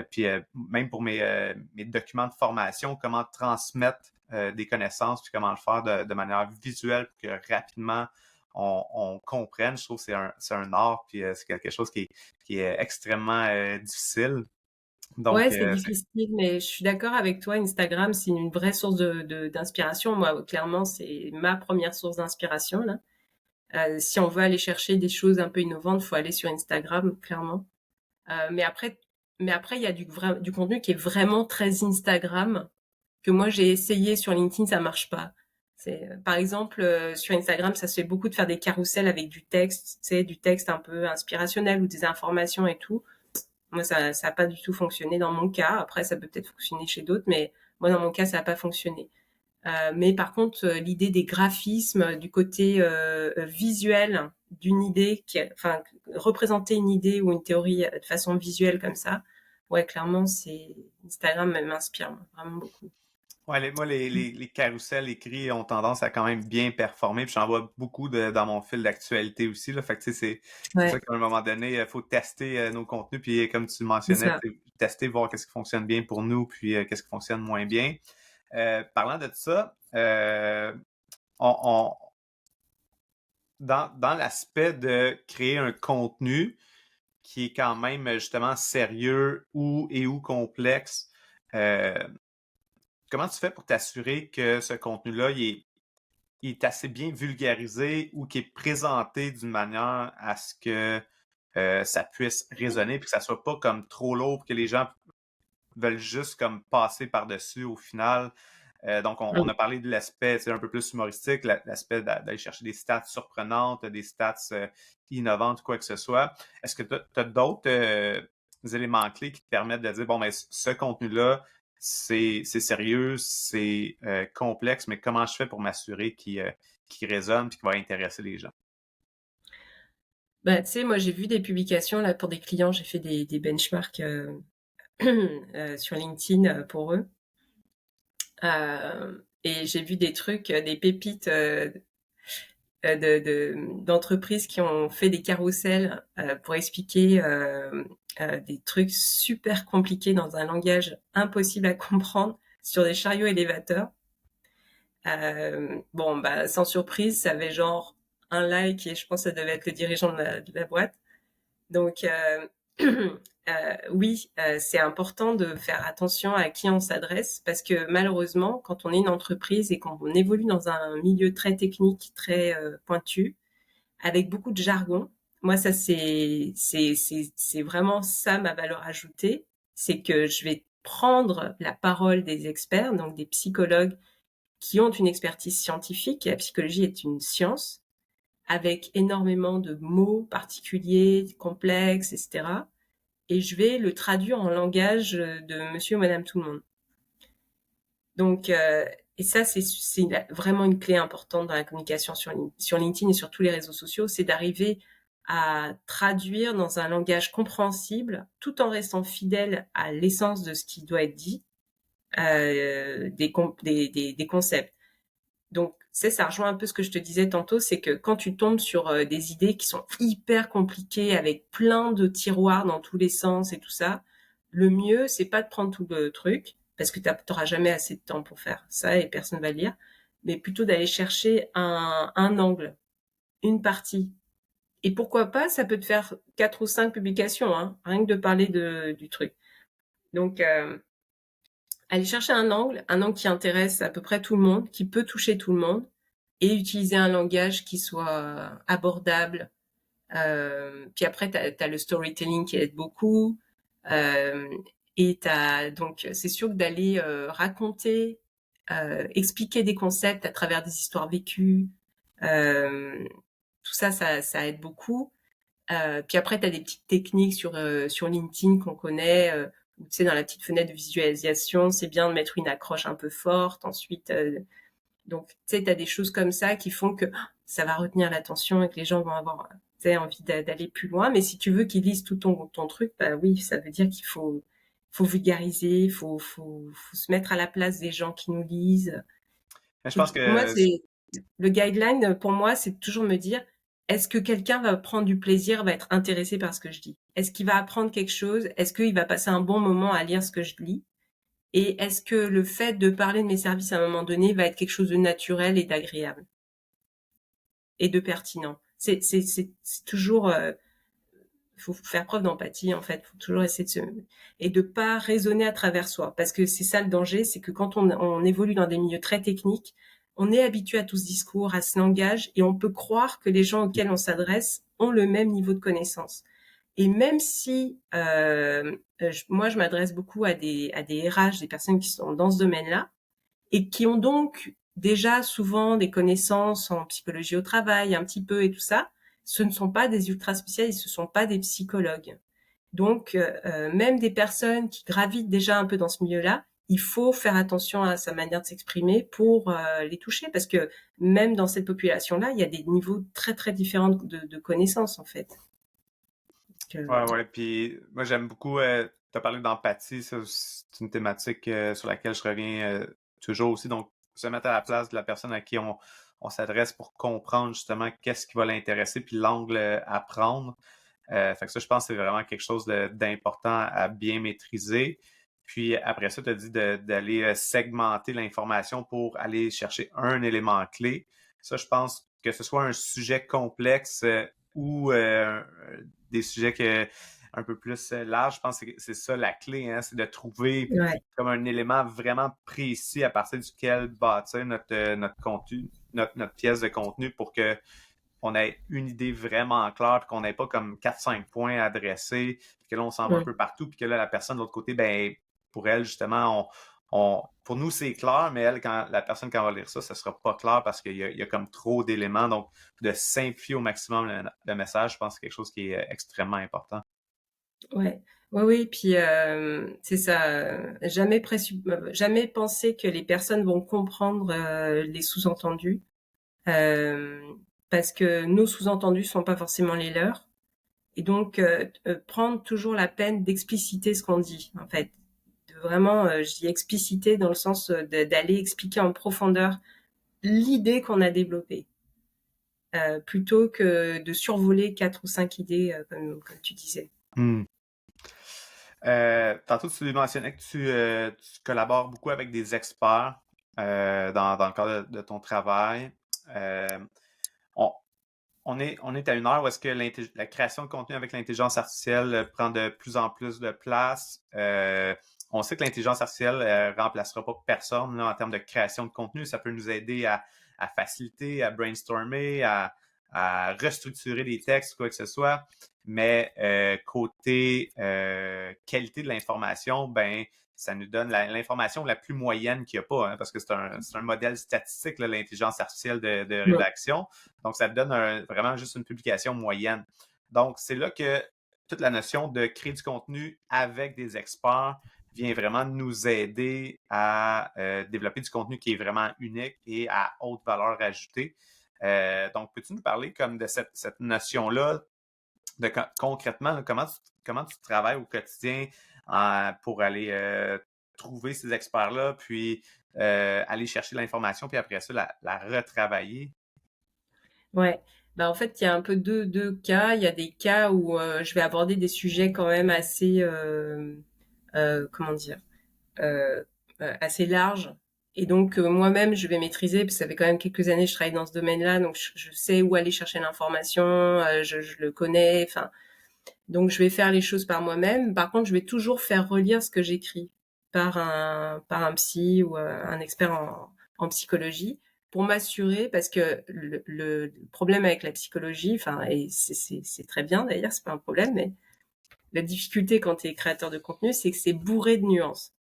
Puis même pour mes documents de formation, comment transmettre des connaissances, puis comment le faire de manière visuelle pour que rapidement on comprenne. Je trouve que c'est un art, puis c'est quelque chose qui est extrêmement difficile. Ouais, Donc, c'est difficile, mais je suis d'accord avec toi. Instagram, c'est une vraie source d'inspiration. Moi, clairement, c'est ma première source d'inspiration, là. Si on veut aller chercher des choses un peu innovantes, faut aller sur Instagram, clairement. Euh, mais après, mais après, il y a du contenu qui est vraiment très Instagram, que moi j'ai essayé sur LinkedIn, ça marche pas. Par exemple, sur Instagram, ça se fait beaucoup de faire des carousels avec du texte, tu sais, du texte un peu inspirationnel ou des informations et tout. Moi, ça a pas du tout fonctionné dans mon cas. Après, ça peut peut-être fonctionner chez d'autres, mais moi, dans mon cas, ça a pas fonctionné. Mais par contre, l'idée des graphismes, du côté visuel d'une idée, enfin, représenter une idée ou une théorie de façon visuelle comme ça, ouais, clairement, Instagram m'inspire vraiment beaucoup. ouais, moi, les carousels écrits ont tendance à quand même bien performer. Puis j'en vois beaucoup dans mon fil d'actualité aussi. Là. Fait que tu sais, c'est pour ça Ouais, qu'à un moment donné, il faut tester nos contenus. Puis comme tu le c'est mentionnais, ça. tester, voir qu'est-ce qui fonctionne bien pour nous, puis qu'est-ce qui fonctionne moins bien. Parlant de ça, on, on- dans l'aspect de créer un contenu qui est quand même justement sérieux ou complexe, euh, comment tu fais pour t'assurer que ce contenu-là, il est assez bien vulgarisé ou qu'il est présenté d'une manière à ce que ça puisse résonner puis que ça soit pas comme trop lourd, que les gens veulent juste comme passer par-dessus au final. Donc, on a parlé de l'aspect un peu plus humoristique, l'aspect d'aller chercher des stats surprenantes, des stats innovantes, quoi que ce soit. Est-ce que tu as d'autres éléments clés qui te permettent de dire, bon, mais ce contenu-là, c'est sérieux, c'est complexe, mais comment je fais pour m'assurer qu'il résonne et qu'il va intéresser les gens? Bah, tu sais, moi, j'ai vu des publications là pour des clients, j'ai fait des benchmarks sur LinkedIn pour eux. Et j'ai vu des trucs, des pépites d'entreprises qui ont fait des carousels pour expliquer des trucs super compliqués dans un langage impossible à comprendre sur des chariots élévateurs. Bon, bah, sans surprise, ça avait genre un like et je pense que ça devait être le dirigeant de la boîte. Donc, oui, c'est important de faire attention à qui on s'adresse parce que malheureusement, quand on est une entreprise et qu'on évolue dans un milieu très technique, très pointu, avec beaucoup de jargon, moi, ça, c'est vraiment ça ma valeur ajoutée, c'est que je vais prendre la parole des experts, donc des psychologues qui ont une expertise scientifique, et la psychologie est une science, avec énormément de mots particuliers, complexes, etc. Et je vais le traduire en langage de monsieur ou madame tout le monde. Donc, et ça, c'est vraiment une clé importante dans la communication sur LinkedIn et sur tous les réseaux sociaux, c'est d'arriver à traduire dans un langage compréhensible, tout en restant fidèle à l'essence de ce qui doit être dit, des concepts. Donc, ça rejoint un peu ce que je te disais tantôt, c'est que quand tu tombes sur des idées qui sont hyper compliquées, avec plein de tiroirs dans tous les sens et tout ça, le mieux, c'est pas de prendre tout le truc, parce que t'auras jamais assez de temps pour faire ça et personne va lire, mais plutôt d'aller chercher un angle, une partie. Et pourquoi pas, ça peut te faire 4 ou 5 publications, hein, rien que de parler du truc. Donc, aller chercher un angle qui intéresse à peu près tout le monde, qui peut toucher tout le monde, et utiliser un langage qui soit abordable. Puis après, t'as le storytelling qui aide beaucoup. Euh, et donc, c'est sûr que d'aller raconter, expliquer des concepts à travers des histoires vécues, euh, tout ça, ça aide beaucoup. Puis après, tu as des petites techniques sur LinkedIn qu'on connaît. Où, tu sais, dans la petite fenêtre de visualisation, c'est bien de mettre une accroche un peu forte. Ensuite, donc, tu sais, tu as des choses comme ça qui font que ça va retenir l'attention et que les gens vont avoir envie d'aller plus loin. Mais si tu veux qu'ils lisent tout ton truc, bah oui, ça veut dire qu'il faut vulgariser, faut se mettre à la place des gens qui nous lisent. Mais je Et pense moi, que c'est le guideline pour moi, c'est de toujours me dire, est-ce que quelqu'un va prendre du plaisir, va être intéressé par ce que je dis? Est-ce qu'il va apprendre quelque chose? Est-ce qu'il va passer un bon moment à lire ce que je lis? Et est-ce que le fait de parler de mes services à un moment donné va être quelque chose de naturel et d'agréable et de pertinent? C'est toujours, faut faire preuve d'empathie en fait. Faut toujours essayer et de pas raisonner à travers soi, parce que c'est ça le danger, c'est que quand on évolue dans des milieux très techniques, on est habitué à tout ce discours, à ce langage, et on peut croire que les gens auxquels on s'adresse ont le même niveau de connaissance. Et même si moi je m'adresse beaucoup à des RH, des personnes qui sont dans ce domaine-là et qui ont donc déjà souvent des connaissances en psychologie au travail, un petit peu et tout ça, ce ne sont pas des ultra spécialistes, ce ne sont pas des psychologues. Donc, même des personnes qui gravitent déjà un peu dans ce milieu-là, il faut faire attention à sa manière de s'exprimer pour les toucher, parce que même dans cette population-là, il y a des niveaux très très différents de connaissances en fait. ouais, ouais. Puis moi, j'aime beaucoup. Tu as parlé d'empathie, ça, c'est une thématique sur laquelle je reviens toujours aussi. Donc, se mettre à la place de la personne à qui on s'adresse pour comprendre justement qu'est-ce qui va l'intéresser, puis l'angle à prendre. Fait que ça, je pense que c'est vraiment quelque chose d'important à bien maîtriser. Puis après ça, tu as dit d'aller segmenter l'information pour aller chercher un élément clé. Ça, je pense que ce soit un sujet complexe ou des sujets un peu plus larges, je pense que c'est ça la clé, hein, c'est de trouver Ouais. comme un élément vraiment précis à partir duquel bâtir notre contenu, notre pièce de contenu pour que on ait une idée vraiment claire, puis qu'on n'ait pas comme 4-5 points à adresser, puis que là, on s'en va un peu partout, puis que là, la personne de l'autre côté, ben, pour elle, justement, pour nous, c'est clair, mais elle, la personne, quand elle va lire ça, ça sera pas clair parce qu'il y a comme trop d'éléments. Donc, de simplifier au maximum le message, je pense que c'est quelque chose qui est extrêmement important. Ouais. Oui, oui, puis c'est ça. Jamais penser que les personnes vont comprendre les sous-entendus, euh, parce que nos sous-entendus sont pas forcément les leurs. Et donc, prendre toujours la peine d'expliciter ce qu'on dit, en fait. De vraiment, je dis expliciter dans le sens d'aller expliquer en profondeur l'idée qu'on a développée, plutôt que de survoler 4 ou 5 idées, comme tu disais. Hmm. Tantôt, tu mentionnais que tu collabores beaucoup avec des experts dans le cadre de ton travail. Euh, on, on est à une heure où est-ce que la création de contenu avec l'intelligence artificielle prend de plus en plus de place. On sait que l'intelligence artificielle remplacera pas personne là, en termes de création de contenu. Ça peut nous aider à faciliter, à brainstormer, à restructurer des textes, quoi que ce soit. Mais côté qualité de l'information, ben ça nous donne l'information la plus moyenne qu'il n'y a pas, hein, parce que c'est un modèle statistique, là, l'intelligence artificielle de Ouais. rédaction. Donc, ça te donne vraiment juste une publication moyenne. Donc, c'est là que toute la notion de créer du contenu avec des experts vient vraiment nous aider à développer du contenu qui est vraiment unique et à haute valeur ajoutée. Donc, peux-tu nous parler comme de cette notion-là, de concrètement, là, comment tu travailles au quotidien pour aller trouver ces experts-là, puis aller chercher l'information, puis après ça, la retravailler? Ouais. Bah, en fait, il y a un peu deux cas. Il y a des cas où je vais aborder des sujets quand même assez, comment dire, euh, assez larges. Et donc, moi-même, je vais maîtriser, parce que ça fait quand même quelques années que je travaille dans ce domaine-là, donc je sais où aller chercher l'information, je le connais, enfin, donc je vais faire les choses par moi-même. Par contre, je vais toujours faire relire ce que j'écris par un psy ou un expert en psychologie pour m'assurer, parce que le problème avec la psychologie, enfin, et c'est très bien d'ailleurs, c'est pas un problème, mais la difficulté quand tu es créateur de contenu, c'est que c'est bourré de nuances.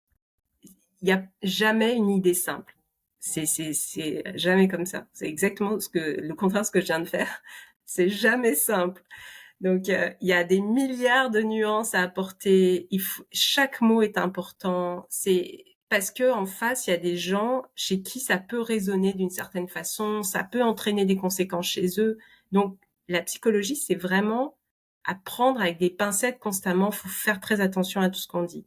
Il y a jamais une idée simple. C'est jamais comme ça. C'est exactement le contraire de ce que je viens de faire. C'est jamais simple. Donc, il y a des milliards de nuances à apporter. Chaque mot est important. C'est parce que en face, il y a des gens chez qui ça peut résonner d'une certaine façon, ça peut entraîner des conséquences chez eux. Donc, la psychologie, c'est vraiment à prendre avec des pincettes constamment. Faut faire très attention à tout ce qu'on dit.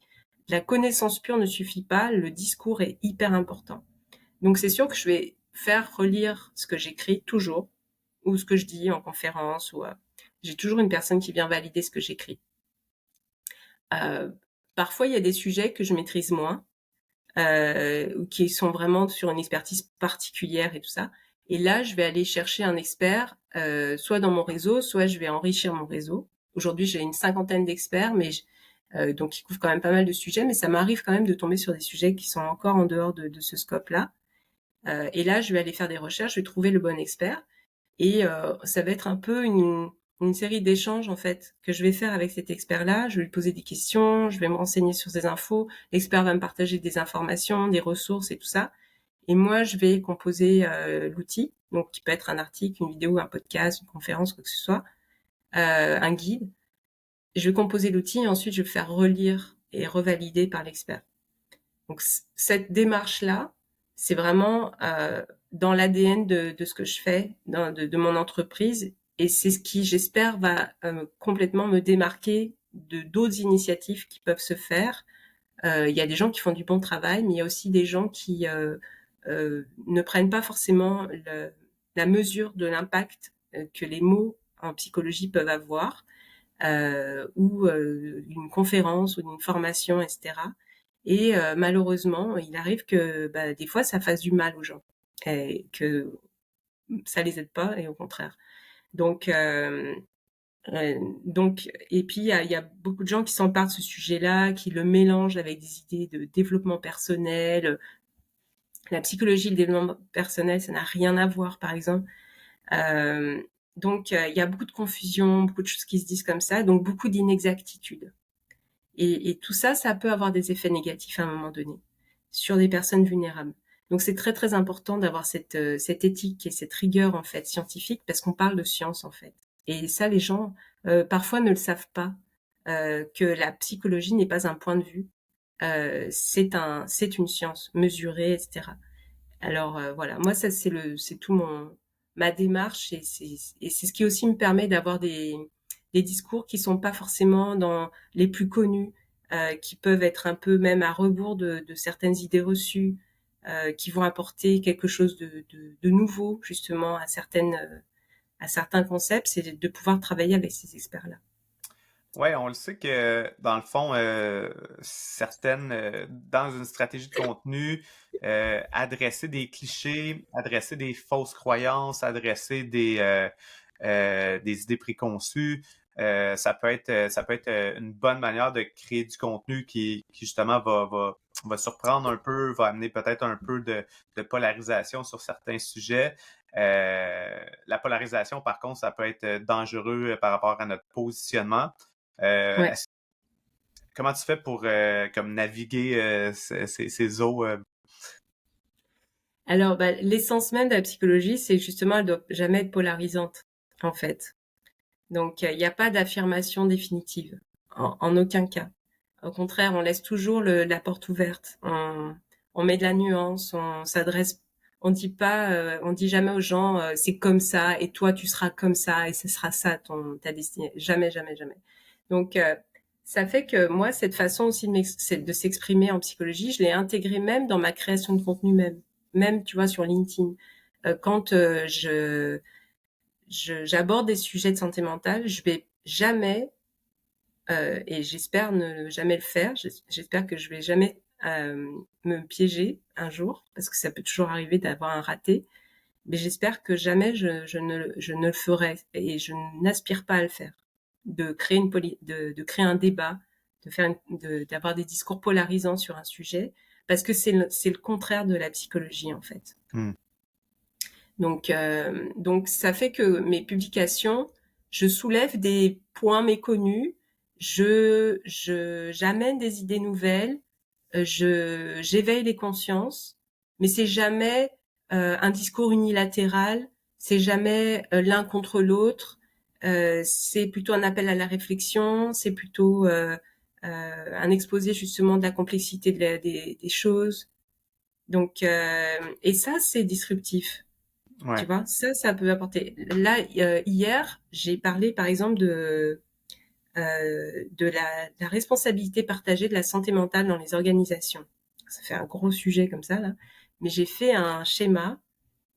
La connaissance pure ne suffit pas. Le discours est hyper important. Donc, c'est sûr que je vais faire relire ce que j'écris toujours, ou ce que je dis en conférence, ou j'ai toujours une personne qui vient valider ce que j'écris. Euh, Parfois, il y a des sujets que je maîtrise moins, ou qui sont vraiment sur une expertise particulière et tout ça. Et là, je vais aller chercher un expert, soit dans mon réseau, soit je vais enrichir mon réseau. Aujourd'hui, j'ai une 50aine d'experts, mais donc ils couvrent quand même pas mal de sujets, mais ça m'arrive quand même de tomber sur des sujets qui sont encore en dehors de ce scope-là. Et là, je vais aller faire des recherches, je vais trouver le bon expert. Et ça va être un peu une série d'échanges en fait que je vais faire avec cet expert-là. Je vais lui poser des questions, je vais me renseigner sur ces infos. L'expert va me partager des informations, des ressources et tout ça. Et moi, je vais composer l'outil, donc qui peut être un article, une vidéo, un podcast, une conférence, quoi que ce soit, un guide. Je vais composer l'outil et ensuite je vais faire relire et revalider par l'expert. Donc cette démarche-là, c'est vraiment dans l'ADN de ce que je fais, de mon entreprise, et c'est ce qui, j'espère, va complètement me démarquer de d'autres initiatives qui peuvent se faire. Il y a des gens qui font du bon travail, mais il y a aussi des gens qui ne prennent pas forcément la mesure de l'impact que les mots en psychologie peuvent avoir, ou une conférence ou une formation, etc. Et malheureusement, il arrive que bah, des fois, ça fasse du mal aux gens et que ça les aide pas, et au contraire. Donc, et puis il y a beaucoup de gens qui s'emparent de ce sujet-là, qui le mélangent avec des idées de développement personnel. La psychologie, le développement personnel, ça n'a rien à voir, par exemple. Euh, donc, il y a beaucoup de confusion, beaucoup de choses qui se disent comme ça, donc beaucoup d'inexactitudes. Et tout ça, ça peut avoir des effets négatifs à un moment donné sur des personnes vulnérables. Donc c'est très très important d'avoir cette éthique et cette rigueur en fait scientifique, parce qu'on parle de science en fait. Et ça, les gens parfois ne le savent pas, que la psychologie n'est pas un point de vue, c'est une science mesurée, etc. Alors voilà, moi ça c'est tout ma démarche, et c'est ce qui aussi me permet d'avoir des discours qui sont pas forcément dans les plus connus, qui peuvent être un peu même à rebours de certaines idées reçues, qui vont apporter quelque chose de nouveau justement à certains concepts, c'est de pouvoir travailler avec ces experts-là. Ouais, on le sait que dans le fond, certaines, dans une stratégie de contenu, adresser des clichés, adresser des fausses croyances, adresser des idées préconçues, ça peut être une bonne manière de créer du contenu qui justement va surprendre un peu, va amener peut-être un peu de polarisation sur certains sujets. La polarisation, par contre, ça peut être dangereux par rapport à notre positionnement. Ouais. Comment tu fais pour comme naviguer ces eaux? Alors, bah, l'essence même de la psychologie, c'est justement, elle doit jamais être polarisante, en fait. Donc, il n'y a pas d'affirmation définitive, en aucun cas. Au contraire, on laisse toujours la porte ouverte. On met de la nuance, on dit pas, on dit jamais aux gens, c'est comme ça, et toi, tu seras comme ça, et ce sera ça ta destinée. Jamais, jamais, jamais. Donc, ça fait que moi, cette façon aussi de s'exprimer en psychologie, je l'ai intégrée même dans ma création de contenu même, tu vois, sur LinkedIn. Quand j'aborde des sujets de santé mentale, je vais jamais, et j'espère ne jamais le faire, j'espère que je vais jamais me piéger un jour, parce que ça peut toujours arriver d'avoir un raté, mais j'espère que jamais je ne le ferai, et je n'aspire pas à le faire. De créer de créer un débat, d'avoir des discours polarisants sur un sujet, parce que c'est le contraire de la psychologie, en fait. Hmm. Donc ça fait que mes publications, je soulève des points méconnus, j'amène des idées nouvelles, j'éveille les consciences, mais c'est jamais un discours unilatéral, c'est jamais l'un contre l'autre, c'est plutôt un appel à la réflexion, c'est plutôt un exposé justement de la complexité des choses. Donc, et ça, c'est disruptif. Tu Ouais. vois, ça peut apporter. Là, hier, j'ai parlé, par exemple, de la responsabilité partagée de la santé mentale dans les organisations. Ça fait un gros sujet comme ça, là. Mais j'ai fait un schéma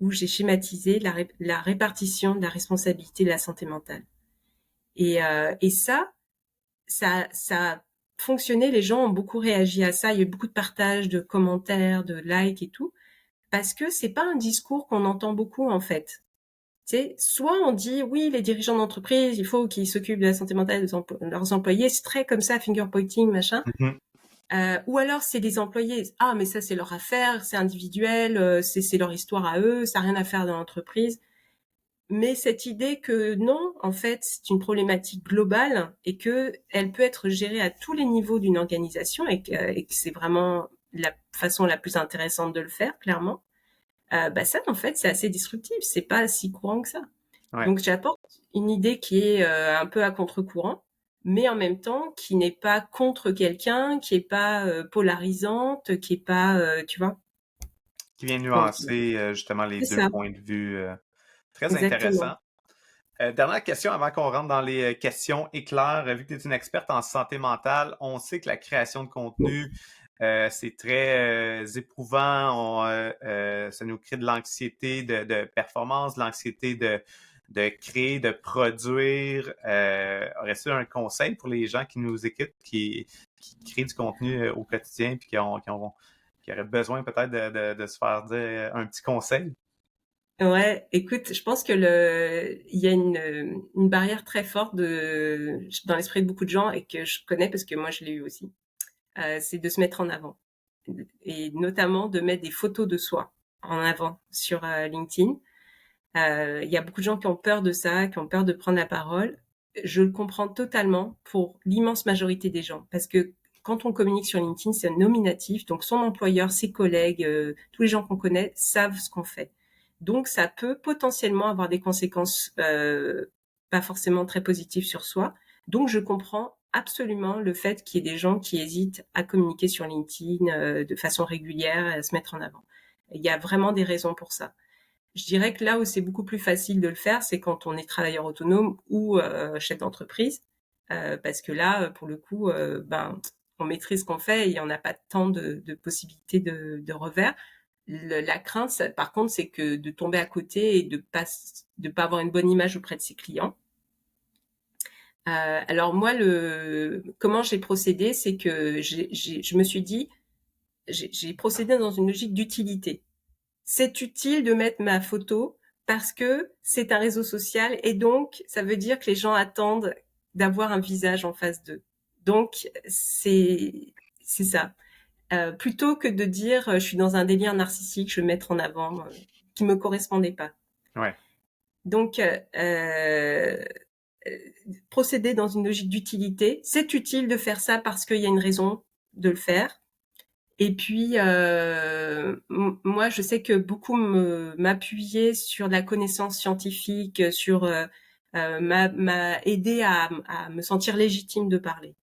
où j'ai schématisé la répartition de la responsabilité de la santé mentale. Et ça a fonctionné. Les gens ont beaucoup réagi à ça. Il y a eu beaucoup de partages, de commentaires, de likes et tout. Parce que c'est pas un discours qu'on entend beaucoup, en fait. Tu sais, soit on dit oui, les dirigeants d'entreprise, il faut qu'ils s'occupent de la santé mentale de leurs employés, c'est très comme ça, finger pointing, machin. Mhm. Ou alors c'est des employés, ah mais ça c'est leur affaire, c'est individuel, c'est leur histoire à eux, ça n'a rien à faire dans l'entreprise. Mais cette idée que non, en fait, c'est une problématique globale et que elle peut être gérée à tous les niveaux d'une organisation et que c'est vraiment la façon la plus intéressante de le faire, clairement. Bah ça, en fait, c'est assez disruptif. C'est pas si courant que ça. Ouais. Donc j'apporte une idée qui est un peu à contre-courant, mais en même temps qui n'est pas contre quelqu'un, qui est pas polarisante, qui est pas, tu vois. Qui vient Donc nuancer justement les c'est deux ça, points de vue. Très exactement. intéressant. Dernière question avant qu'on rentre dans les questions éclairs. Vu que tu es une experte en santé mentale, on sait que la création de contenu, c'est très éprouvant. Ça nous crée de l'anxiété de performance, de l'anxiété de créer, de produire. Aurais-tu un conseil pour les gens qui nous écoutent, qui créent du contenu au quotidien puis qui auraient besoin peut-être de se faire dire un petit conseil? Ouais, écoute, je pense que il y a une barrière très forte dans l'esprit de beaucoup de gens et que je connais parce que moi je l'ai eu aussi. C'est de se mettre en avant et notamment de mettre des photos de soi en avant sur LinkedIn. Il y a beaucoup de gens qui ont peur de ça, qui ont peur de prendre la parole. Je le comprends totalement pour l'immense majorité des gens, parce que quand on communique sur LinkedIn, c'est nominatif, donc son employeur, ses collègues, tous les gens qu'on connaît savent ce qu'on fait. Donc ça peut potentiellement avoir des conséquences pas forcément très positives sur soi. Donc je comprends absolument le fait qu'il y ait des gens qui hésitent à communiquer sur LinkedIn de façon régulière, à se mettre en avant. Il y a vraiment des raisons pour ça. Je dirais que là où c'est beaucoup plus facile de le faire, c'est quand on est travailleur autonome ou chef d'entreprise, parce que là, pour le coup, ben, on maîtrise ce qu'on fait et on n'a pas tant de possibilités de revers. La crainte, par contre, c'est que de tomber à côté et de pas avoir une bonne image auprès de ses clients. Alors moi, comment j'ai procédé, c'est que je me suis dit, j'ai procédé dans une logique d'utilité. C'est utile de mettre ma photo parce que c'est un réseau social et donc ça veut dire que les gens attendent d'avoir un visage en face d'eux. Donc c'est ça. Plutôt que de dire je suis dans un délire narcissique, je vais mettre en avant qui me correspondait pas. Ouais. Donc procéder dans une logique d'utilité, c'est utile de faire ça parce qu'il y a une raison de le faire. Et puis, moi, je sais que beaucoup m'appuyer sur la connaissance scientifique, sur m'a aidé à me sentir légitime de parler.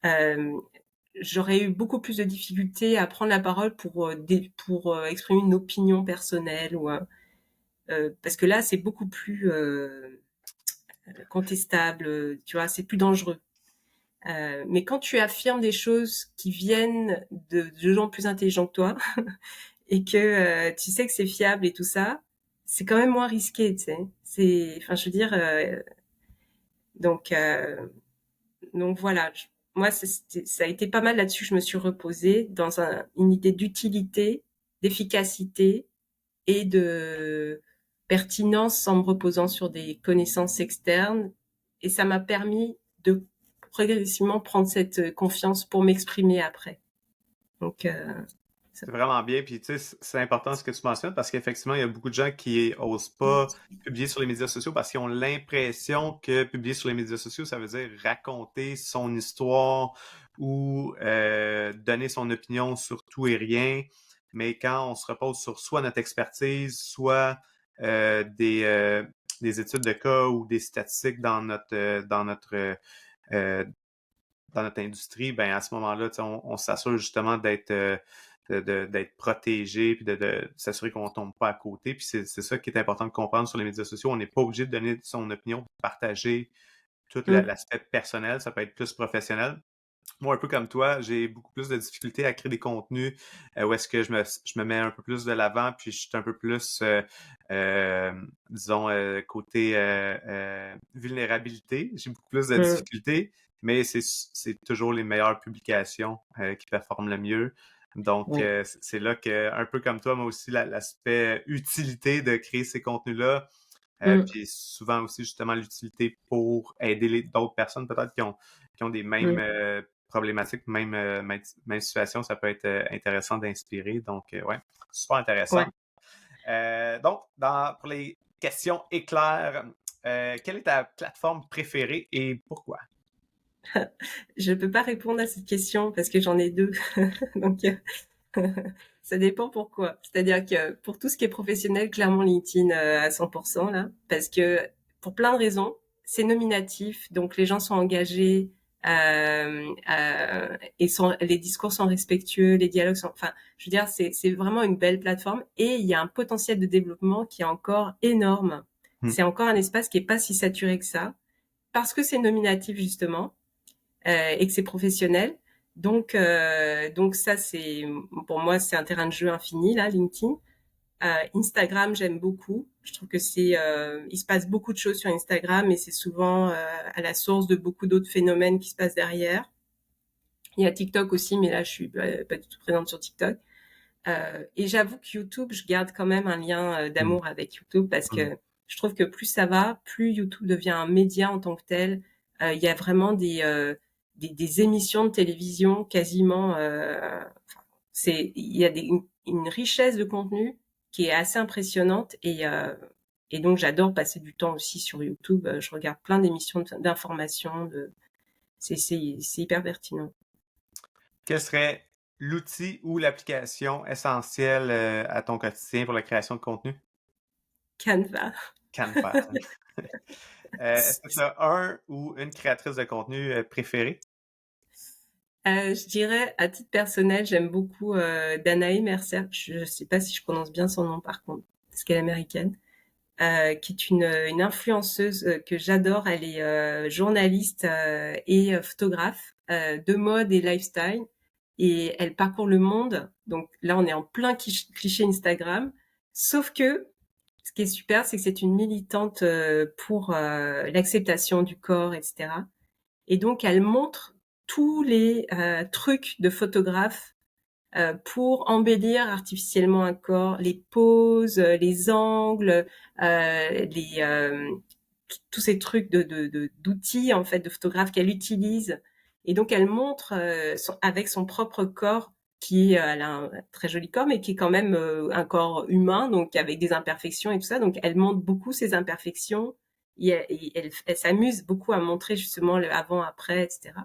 Euh, J'aurais eu beaucoup plus de difficultés à prendre la parole pour exprimer une opinion personnelle ou parce que là, c'est beaucoup plus contestable, tu vois, c'est plus dangereux. Mais quand tu affirmes des choses qui viennent de gens plus intelligents que toi, et que tu sais que c'est fiable et tout ça, c'est quand même moins risqué, tu sais. Enfin, je veux dire, donc, euh, donc voilà. Moi, ça a été pas mal là-dessus. Je me suis reposée dans une idée d'utilité, d'efficacité et de pertinence en me reposant sur des connaissances externes. Et ça m'a permis de progressivement prendre cette confiance pour m'exprimer après. Donc, ça- C'est vraiment bien. Puis, tu sais, c'est important ce que tu mentionnes parce qu'effectivement, il y a beaucoup de gens qui osent pas publier sur les médias sociaux parce qu'ils ont l'impression que publier sur les médias sociaux, ça veut dire raconter son histoire ou donner son opinion sur tout et rien. Mais quand on se repose sur soit notre expertise, soit euh, des, euh, des études de cas ou des statistiques euh, dans notre industrie, ben à ce moment-là, on s'assure justement d'être protégé puis de s'assurer qu'on ne tombe pas à côté. Puis c'est ça qui est important de comprendre sur les médias sociaux. On n'est pas obligé de donner son opinion, de partager tout Mm, l'aspect personnel. Ça peut être plus professionnel. Moi, un peu comme toi, j'ai beaucoup plus de difficultés à créer des contenus où est-ce que je me mets un peu plus de l'avant, puis je suis un peu plus, disons, côté vulnérabilité. J'ai beaucoup plus de mm, difficultés, mais c'est toujours les meilleures publications qui performent le mieux. Donc, ouais. c'est là que, un peu comme toi, moi aussi, l'aspect utilité de créer ces contenus-là, Mm, puis souvent aussi justement l'utilité pour aider d'autres personnes peut-être qui ont des mêmes mm. problématiques, même situation, ça peut être intéressant d'inspirer. Donc, ouais, super intéressant. Ouais. Donc, pour les questions éclairs, quelle est ta plateforme préférée et pourquoi? Je peux pas répondre à cette question parce que j'en ai deux. Donc, ça dépend pourquoi. C'est-à-dire que pour tout ce qui est professionnel, clairement LinkedIn à 100% là, parce que pour plein de raisons, c'est nominatif, donc les gens sont engagés et les discours sont respectueux, les dialogues sont, enfin, je veux dire, c'est vraiment une belle plateforme et il y a un potentiel de développement qui est encore énorme. Hmm. C'est encore un espace qui est pas si saturé que ça parce que c'est nominatif justement et que c'est professionnel. Donc ça, pour moi, c'est un terrain de jeu infini, là, LinkedIn. Instagram, j'aime beaucoup. Je trouve que il se passe beaucoup de choses sur Instagram et c'est souvent à la source de beaucoup d'autres phénomènes qui se passent derrière. Il y a TikTok aussi, mais là, je suis pas du tout présente sur TikTok. Et j'avoue que YouTube, je garde quand même un lien Hmm. d'amour avec YouTube parce Hmm. que je trouve que plus ça va, plus YouTube devient un média en tant que tel. Il y a vraiment des émissions de télévision quasiment. Il y a une richesse de contenu qui est assez impressionnante et donc j'adore passer du temps aussi sur YouTube. Je regarde plein d'émissions d'informations. C'est hyper pertinent. Quel serait l'outil ou l'application essentielle à ton quotidien pour la création de contenu? Canva. Canva. Est-ce que tu as un ou une créatrice de contenu préférée? Je dirais, à titre personnel, j'aime beaucoup Danae Mercer. Je sais pas si je prononce bien son nom par contre. parce qu'elle est américaine, qui est une influenceuse que j'adore. Elle est journaliste et photographe de mode et lifestyle. Et elle parcourt le monde. Donc là, on est en plein cliché Instagram. Sauf que ce qui est super, c'est que c'est une militante pour l'acceptation du corps, etc. Et donc, elle montre tous les trucs de photographe pour embellir artificiellement un corps, les poses, les angles, tous ces trucs d'outils en fait de photographe qu'elle utilise. Et donc elle montre avec son propre corps qui elle a un très joli corps mais qui est quand même un corps humain donc avec des imperfections et tout ça. Donc elle montre beaucoup ses imperfections et elle s'amuse beaucoup à montrer justement le avant après etc.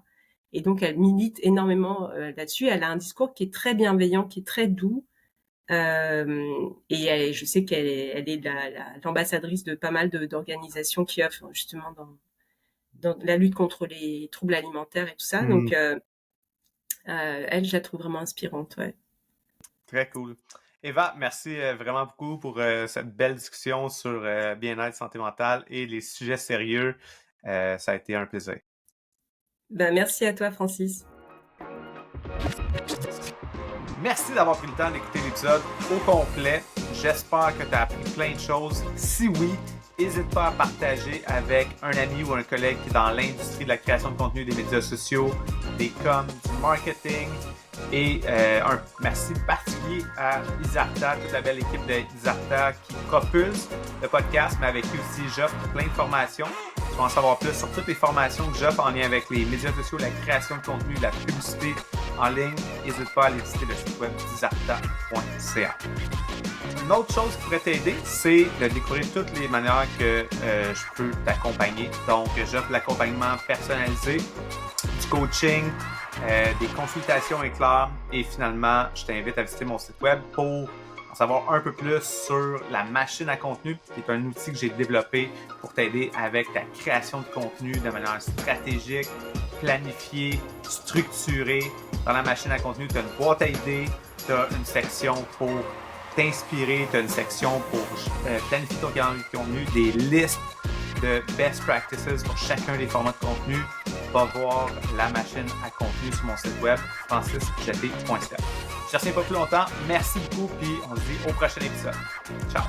Et donc, elle milite énormément là-dessus. Elle a un discours qui est très bienveillant, qui est très doux. Je sais elle est l'ambassadrice de pas mal d'organisations qui offrent justement dans la lutte contre les troubles alimentaires et tout ça. Donc, elle, je la trouve vraiment inspirante. Ouais. Très cool. Eva, merci vraiment beaucoup pour cette belle discussion sur bien-être, santé mentale et les sujets sérieux. Ça a été un plaisir. Ben, merci à toi, Francis. Merci d'avoir pris le temps d'écouter l'épisode au complet. J'espère que tu as appris plein de choses. Si oui, n'hésite pas à partager avec un ami ou un collègue qui est dans l'industrie de la création de contenu, des médias sociaux, des coms, du marketing. Et un merci particulier à Isarta, toute la belle équipe de Isarta qui propulse le podcast, mais avec qui aussi j'offre plein de formations. Tu vas en savoir plus sur toutes les formations que j'offre en lien avec les médias sociaux, la création de contenu, la publicité en ligne. N'hésite pas à aller visiter le site web isarta.ca. Une autre chose qui pourrait t'aider, c'est de découvrir toutes les manières que je peux t'accompagner. Donc, j'offre l'accompagnement personnalisé, du coaching, des consultations éclairs et finalement, je t'invite à visiter mon site web pour en savoir un peu plus sur la machine à contenu, qui est un outil que j'ai développé pour t'aider avec ta création de contenu de manière stratégique, planifiée, structurée. Dans la machine à contenu, tu as une boîte à idées, tu as une section pour t'inspirer, tu as une section pour planifier ton calendrier de contenu, des listes de best practices pour chacun des formats de contenu. Va voir la machine à contenu sur mon site web francisjeté.ca. Je ne retiens pas plus longtemps. Merci beaucoup, puis on se dit au prochain épisode. Ciao!